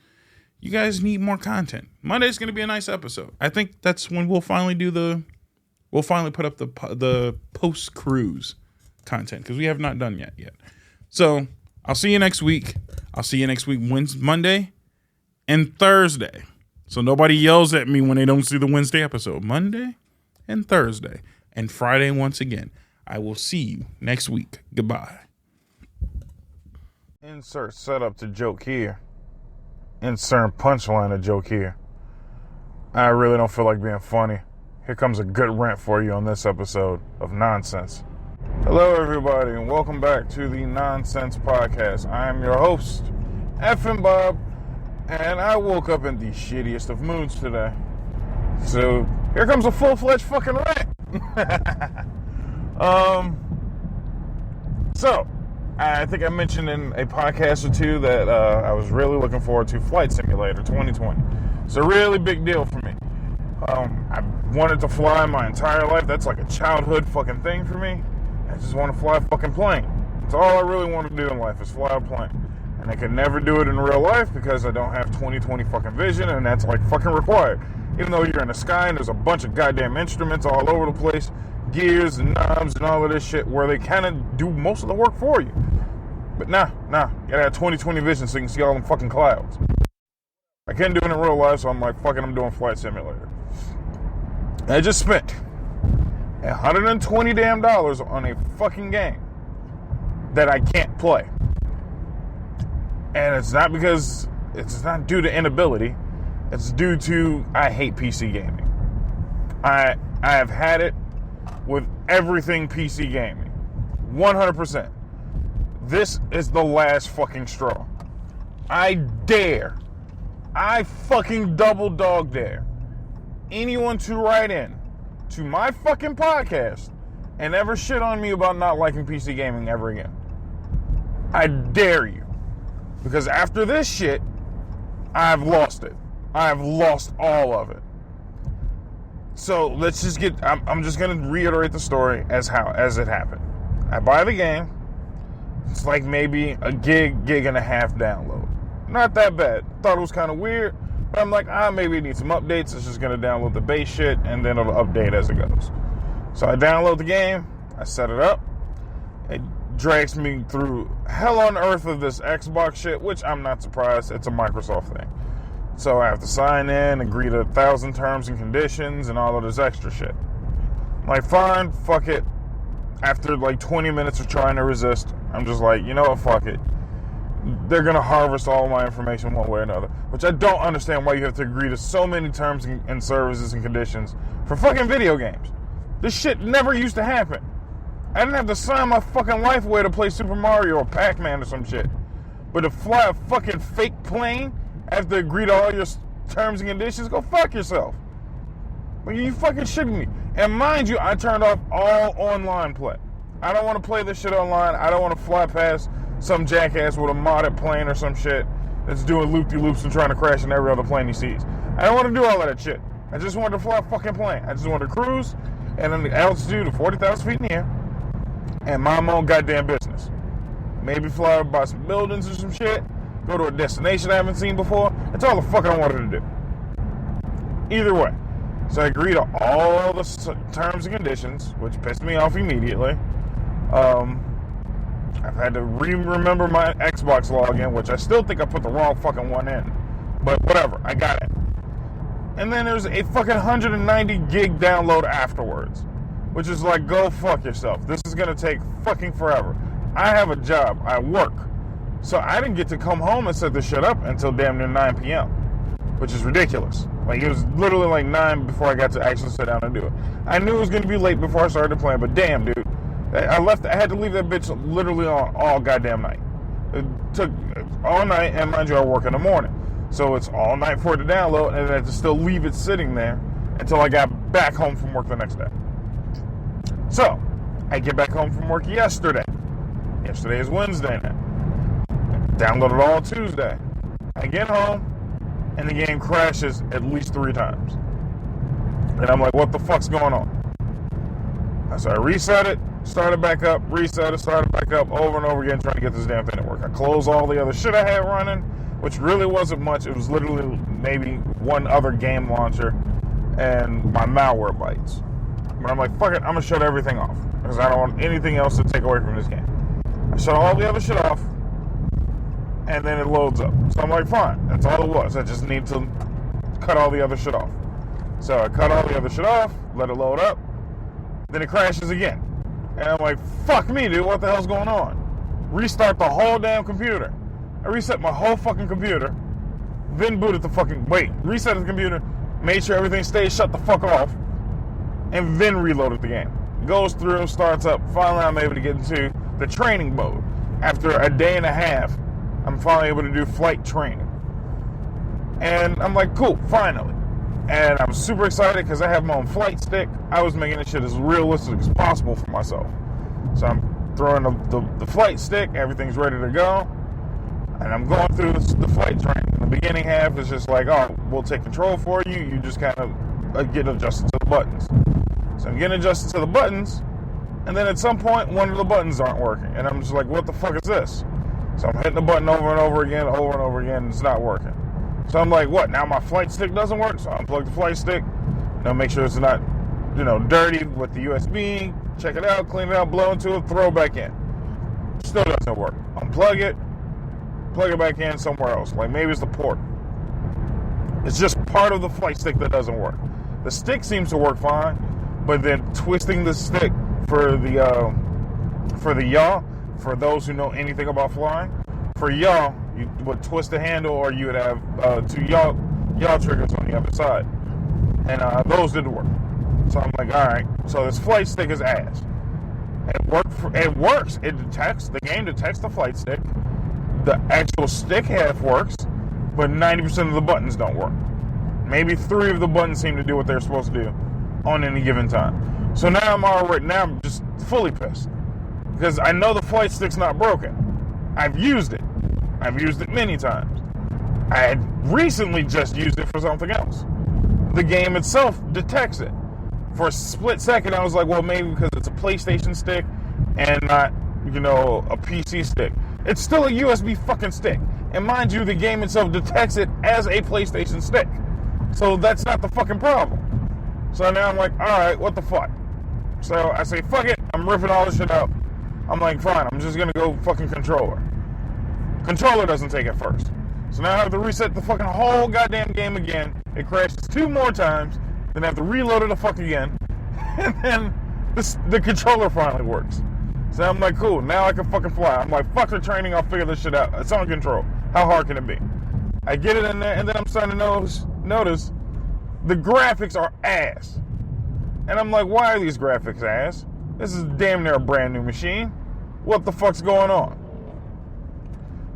you guys need more content. Monday's going to be a nice episode. I think that's when we'll finally put up the post-cruise content, because we have not done yet. So I'll see you next week. Monday and Thursday. So nobody yells at me when they don't see the Wednesday episode. Monday and Thursday. And Friday once again. I will see you next week. Goodbye. Insert setup to joke here. Insert punchline to joke here. I really don't feel like being funny. Here comes a good rant for you on this episode of Nonsense. Hello, everybody, and welcome back to the Nonsense Podcast. I am your host, Effin' Bob, and I woke up in the shittiest of moods today. So here comes a full-fledged fucking rant. So I think I mentioned in a podcast or two that I was really looking forward to Flight Simulator 2020. It's a really big deal for me. I wanted to fly my entire life. That's like a childhood fucking thing for me. I just want to fly a fucking plane. That's all I really want to do in life is fly a plane. And I could never do it in real life because I don't have 20/20 fucking vision, and that's like fucking required. Even though you're in the sky and there's a bunch of goddamn instruments all over the place, gears and knobs and all of this shit where they kind of do most of the work for you. But nah, you gotta have 20/20 vision so you can see all them fucking clouds. I can't do it in real life, so I'm like, fuck it, I'm doing Flight Simulator. I just spent $120 damn on a fucking game that I can't play. And it's not because, it's not due to inability. It's due to, I hate PC gaming. I have had it with everything PC gaming. 100%. This is the last fucking straw. I fucking double dog dare anyone to write in to my fucking podcast and ever shit on me about not liking PC gaming ever again. I dare you. Because after this shit, I've lost it. I've lost all of it. So let's just get, I'm just going to reiterate the story as it happened. I buy the game. It's like maybe a gig and a half download. Not that bad. Thought it was kind of weird. But I'm like, maybe it needs some updates. It's just going to download the base shit and then it'll update as it goes. So I download the game. I set it up. It drags me through hell on earth of this Xbox shit, which I'm not surprised. It's a Microsoft thing. So I have to sign in, agree to 1,000 terms and conditions, and all of this extra shit. I'm like, fine, fuck it. After like 20 minutes of trying to resist, I'm just like, you know what, fuck it. They're going to harvest all my information one way or another. Which I don't understand why you have to agree to so many terms and services and conditions for fucking video games. This shit never used to happen. I didn't have to sign my fucking life away to play Super Mario or Pac-Man or some shit. But to fly a fucking fake plane, I have to agree to all your terms and conditions? Go fuck yourself. Like, you fucking shitting me. And mind you, I turned off all online play. I don't want to play this shit online. I don't want to fly past some jackass with a modded plane or some shit that's doing loop-de-loops and trying to crash in every other plane he sees. I don't want to do all of that shit. I just wanted to fly a fucking plane. I just wanted to cruise and then the altitude of 40,000 feet in the air and mind my own goddamn business. Maybe fly by some buildings or some shit. Go to a destination I haven't seen before. That's all the fuck I wanted to do. Either way. So I agreed to all the terms and conditions, which pissed me off immediately. I've had to remember my Xbox login, which I still think I put the wrong fucking one in. But whatever, I got it. And then there's a fucking 190 gig download afterwards, which is like, go fuck yourself. This is going to take fucking forever. I have a job. I work. So I didn't get to come home and set this shit up until damn near 9 p.m., which is ridiculous. Like, it was literally like 9 before I got to actually sit down and do it. I knew it was going to be late before I started playing, but damn, dude. I had to leave that bitch literally on all goddamn night. It took all night, and mind you, I work in the morning. So it's all night for it to download, and I had to still leave it sitting there until I got back home from work the next day. So, I get back home from work yesterday. Yesterday is Wednesday now. Downloaded all Tuesday. I get home, and the game crashes at least 3 times. And I'm like, what the fuck's going on? So I reset it, started back up, reset it, started back up, over and over again, trying to get this damn thing to work. I closed all the other shit I had running, which really wasn't much. It was literally maybe one other game launcher and my malware bites. But I'm like, fuck it, I'm going to shut everything off because I don't want anything else to take away from this game. I shut all the other shit off, and then it loads up. So I'm like, fine, that's all it was. I just need to cut all the other shit off. So I cut all the other shit off, let it load up, then it crashes again. And I'm like, fuck me, dude, what the hell's going on? Restart the whole damn computer. I reset my whole fucking computer, then booted the fucking, reset the computer, made sure everything stays shut the fuck off, and then reloaded the game. Goes through, starts up, finally I'm able to get into the training mode. After a day and a half, I'm finally able to do flight training. And I'm like, cool, finally. And I'm super excited because I have my own flight stick. I was making this shit as realistic as possible for myself. So I'm throwing the flight stick, everything's ready to go. And I'm going through the flight training. The beginning half is just like, oh, we'll take control for you. You just kind of get adjusted to the buttons. So I'm getting adjusted to the buttons. And then at some point, one of the buttons aren't working. And I'm just like, what the fuck is this? So I'm hitting the button over and over again, and it's not working. So I'm like, what? Now my flight stick doesn't work? So I unplug the flight stick. Make sure it's not, dirty with the USB. Check it out, clean it out, blow into it, throw it back in. Still doesn't work. Unplug it, plug it back in somewhere else. Like maybe it's the port. It's just part of the flight stick that doesn't work. The stick seems to work fine, but then twisting the stick for the yaw, for those who know anything about flying, for yaw, you would twist the handle or you would have two yaw triggers on the other side. And those didn't work. So I'm like, all right, so this flight stick is ass. It works. The game detects the flight stick. The actual stick half works, but 90% of the buttons don't work. Maybe 3 of the buttons seem to do what they're supposed to do on any given time. So now I'm just fully pissed. Because I know the flight stick's not broken. I've used it. I've used it many times. I had recently just used it for something else. The game itself detects it. For a split second, I was like, well, maybe because it's a PlayStation stick and not, a PC stick. It's still a USB fucking stick. And mind you, the game itself detects it as a PlayStation stick. So that's not the fucking problem. So now I'm like, alright, what the fuck? So I say, fuck it, I'm ripping all this shit out. I'm like, fine, I'm just gonna go fucking controller. Controller doesn't take it first. So now I have to reset the fucking whole goddamn game again. It crashes 2 more times. Then I have to reload it the fuck again. And then the controller finally works. So I'm like, cool, now I can fucking fly. I'm like, fuck the training, I'll figure this shit out. It's on control. How hard can it be? I get it in there, and then I'm starting to notice the graphics are ass. And I'm like, why are these graphics ass? This is damn near a brand new machine. What the fuck's going on?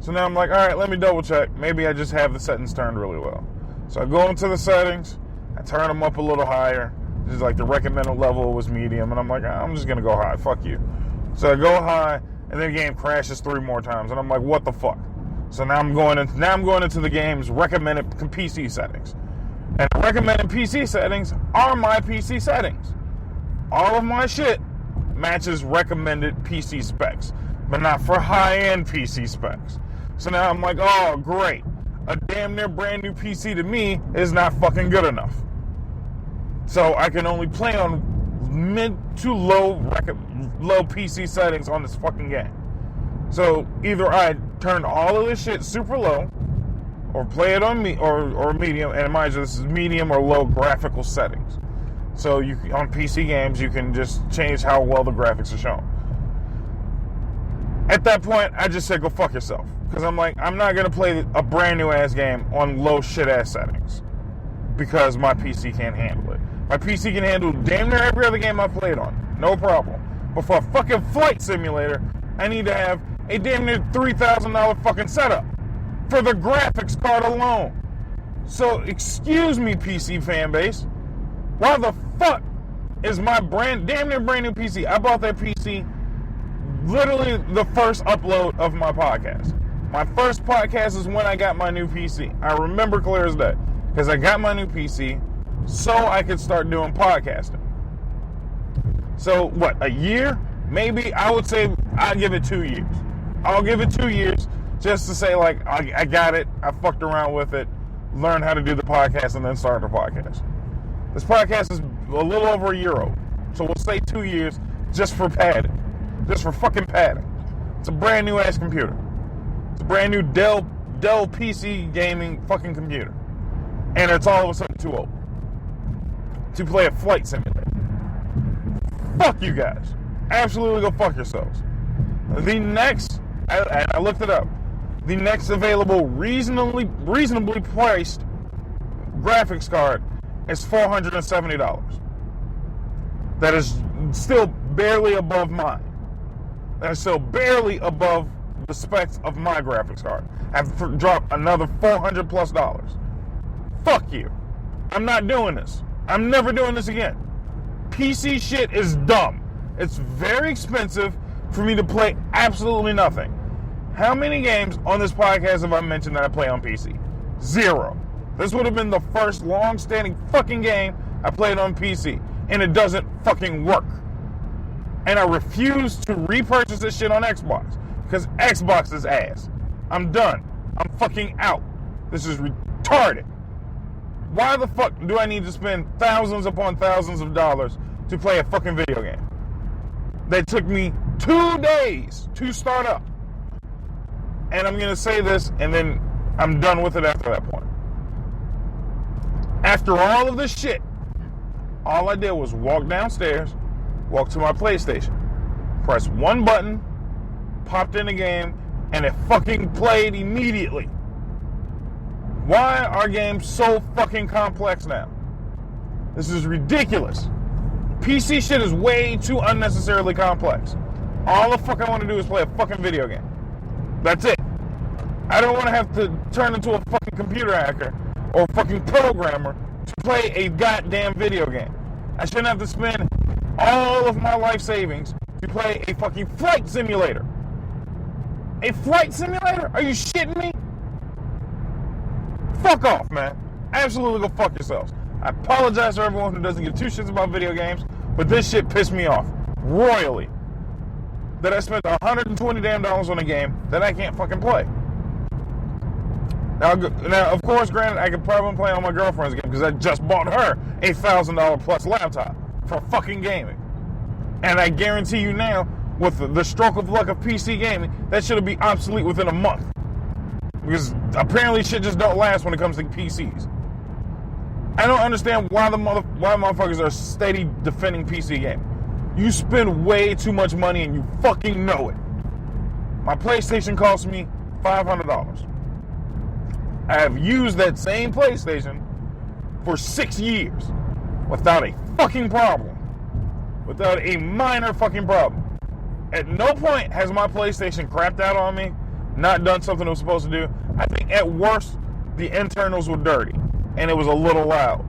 So now I'm like, all right, let me double check. Maybe I just have the settings turned really well. So I go into the settings. I turn them up a little higher. This is like the recommended level was medium. And I'm like, I'm just going to go high. Fuck you. So I go high, and then the game crashes 3 more times. And I'm like, what the fuck? So now I'm going into the game's recommended PC settings. And the recommended PC settings are my PC settings. All of my shit matches recommended PC specs, but not for high-end PC specs. So now I'm like, oh, great. A damn near brand new PC to me is not fucking good enough. So I can only play on mid to low PC settings on this fucking game. So either I turn all of this shit super low, or play it on or medium, and mind you, this is medium or low graphical settings. So on PC games, you can just change how well the graphics are shown. At that point, I just said, go fuck yourself. Because I'm like, I'm not going to play a brand new ass game on low shit ass settings. Because my PC can't handle it. My PC can handle damn near every other game I played on. No problem. But for a fucking flight simulator, I need to have a damn near $3,000 fucking setup. For the graphics card alone. So, excuse me, PC fan base. Why the fuck is my damn near brand new PC? I bought that PC literally the first upload of my podcast. My first podcast is when I got my new PC. I remember clear as day. Because I got my new PC so I could start doing podcasting. So, what, a year? Maybe, I would say I'd give it 2 years. I'll give it 2 years just to say, like, I got it, I fucked around with it, learned how to do the podcast, and then start the podcast. This podcast is a little over a year old. So we'll say 2 years just for padding. Just for fucking padding. It's a brand new ass computer. It's a brand new Dell PC gaming fucking computer. And it's all of a sudden too old to play a flight simulator. Fuck you guys. Absolutely go fuck yourselves. The next, and I looked it up, the next available reasonably priced graphics card is $470. That is still barely above mine. That is still barely above the specs of my graphics card. I've dropped another $400+. Fuck you. I'm not doing this. I'm never doing this again. PC shit is dumb. It's very expensive for me to play absolutely nothing. How many games on this podcast have I mentioned that I play on PC? 0. This would have been the first long-standing fucking game I played on PC, and it doesn't fucking work. And I refuse to repurchase this shit on Xbox, because Xbox is ass. I'm done. I'm fucking out. This is retarded. Why the fuck do I need to spend thousands upon thousands of dollars to play a fucking video game that took me 2 days to start up? And I'm going to say this, and then I'm done with it after that point. After all of this shit, all I did was walk downstairs, walk to my PlayStation, press one button, popped in the game, and it fucking played immediately. Why are games so fucking complex now? This is ridiculous. PC shit is way too unnecessarily complex. All the fuck I want to do is play a fucking video game. That's it. I don't want to have to turn into a fucking computer hacker or a fucking programmer to play a goddamn video game. I shouldn't have to spend all of my life savings to play a fucking flight simulator. A flight simulator? Are you shitting me? Fuck off, man. Absolutely go fuck yourselves. I apologize to everyone who doesn't give two shits about video games, but this shit pissed me off royally. That I spent $120 damn on a game that I can't fucking play. Now, of course, granted, I could probably play on my girlfriend's game because I just bought her a $1,000 plus laptop for fucking gaming. And I guarantee you now, with the stroke of luck of PC gaming, that should be obsolete within a month. Because apparently shit just don't last when it comes to PCs. I don't understand why motherfuckers are steady defending PC gaming. You spend way too much money and you fucking know it. My PlayStation cost me $500. I have used that same PlayStation for 6 years without a fucking problem. Without a minor fucking problem. At no point has my PlayStation crapped out on me, not done something it was supposed to do. I think at worst, the internals were dirty and it was a little loud.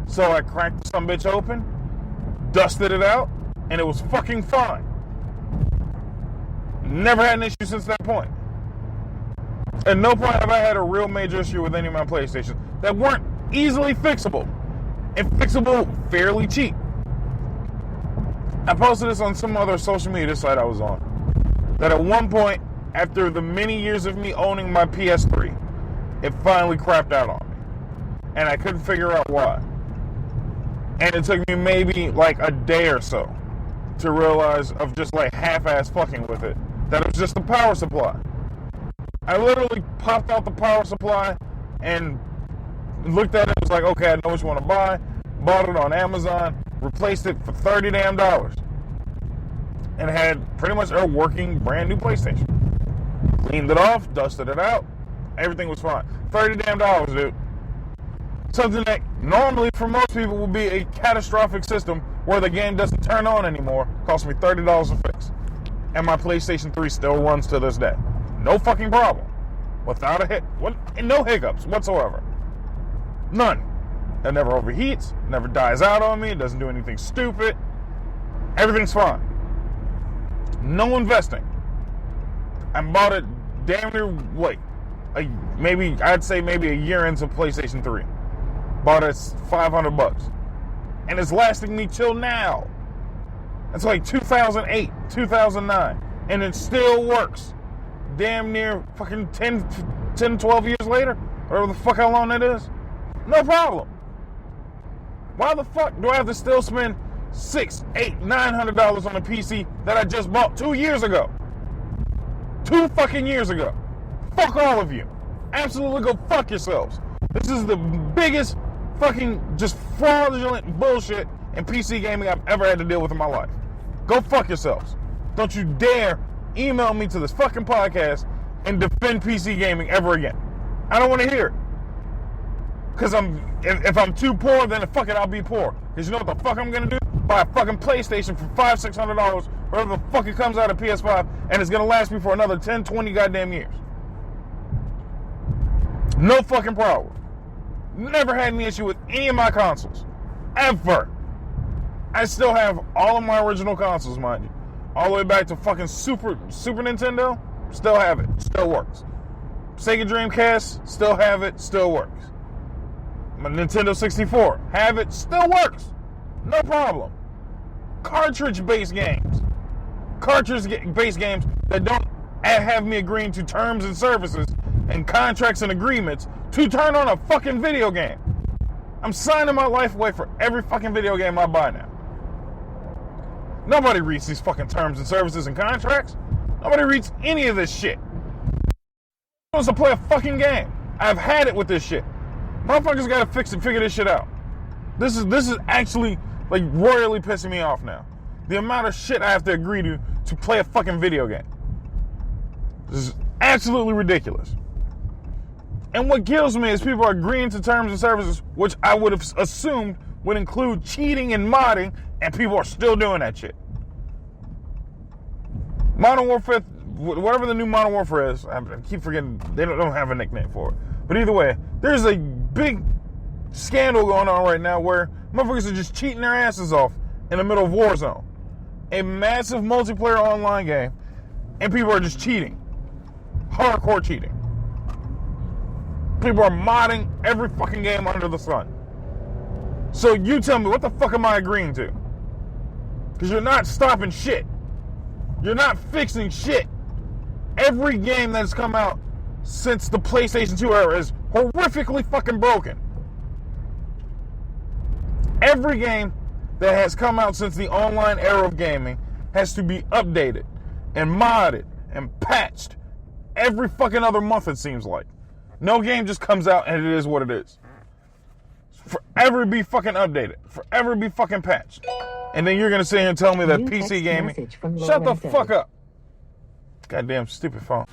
So I cracked some bitch open, dusted it out, and it was fucking fine. Never had an issue since that point. At no point have I had a real major issue with any of my PlayStations that weren't easily fixable. And fixable fairly cheap. I posted this on some other social media site I was on. That at one point, after the many years of me owning my PS3, it finally crapped out on me. And I couldn't figure out why. And it took me maybe like a day or so to realize, of just like half-ass fucking with it, that it was just the power supply. I literally popped out the power supply and looked at it, was like, okay, I know what you want to buy. Bought it on Amazon, replaced it for $30 damn, and had pretty much a working brand new PlayStation. Cleaned it off, dusted it out, everything was fine. $30 damn, dude. Something that normally for most people would be a catastrophic system where the game doesn't turn on anymore, cost me $30 to fix. And my PlayStation 3 still runs to this day. No fucking problem. Without a no hiccups whatsoever. None. It never overheats, never dies out on me, it doesn't do anything stupid. Everything's fine. No investing. I bought it damn near, I'd say maybe a year into PlayStation 3. Bought it $500. And it's lasting me till now. It's like 2008, 2009. And it still works. Damn near fucking 10, 12 years later. Whatever the fuck how long that is. No problem. Why the fuck do I have to still spend $600, $800, $900 on a PC that I just bought 2 years ago? 2 fucking years ago. Fuck all of you. Absolutely go fuck yourselves. This is the biggest fucking just fraudulent bullshit in PC gaming I've ever had to deal with in my life. Go fuck yourselves. Don't you dare email me to this fucking podcast and defend PC gaming ever again. I don't want to hear it. Because if I'm too poor, then fuck it, I'll be poor. Because you know what the fuck I'm going to do? Buy a fucking PlayStation for $500, $600, whatever the fuck it comes out of PS5, and it's going to last me for another 10, 20 goddamn years. No fucking problem. Never had any issue with any of my consoles. Ever. I still have all of my original consoles, mind you. All the way back to fucking Super Nintendo. Still have it. Still works. Sega Dreamcast. Still have it. Still works. My Nintendo 64. Have it. Still works. No problem. Cartridge-based games. Cartridge-based games that don't have me agreeing to terms and services and contracts and agreements to turn on a fucking video game. I'm signing my life away for every fucking video game I buy now. Nobody reads these fucking terms and services and contracts. Nobody reads any of this shit. Wants to play a fucking game. I've had it with this shit. Motherfuckers gotta figure this shit out. This is actually like royally pissing me off now. The amount of shit I have to agree to play a fucking video game. This is absolutely ridiculous. And what kills me is people are agreeing to terms and services, which I would have assumed would include cheating and modding, and people are still doing that shit. Modern Warfare, whatever the new Modern Warfare is, I keep forgetting, they don't have a nickname for it. But either way, there's a big scandal going on right now where motherfuckers are just cheating their asses off in the middle of Warzone. A massive multiplayer online game, and people are just cheating. Hardcore cheating. People are modding every fucking game under the sun. So you tell me, what the fuck am I agreeing to? Because you're not stopping shit. You're not fixing shit. Every game that's come out since the PlayStation 2 era is horrifically fucking broken. Every game that has come out since the online era of gaming has to be updated and modded and patched every fucking other month, it seems like. No game just comes out and it is what it is. Forever be fucking updated. Forever be fucking patched. And then you're going to sit here and tell me that PC gaming... Shut the fuck up. Goddamn stupid phone.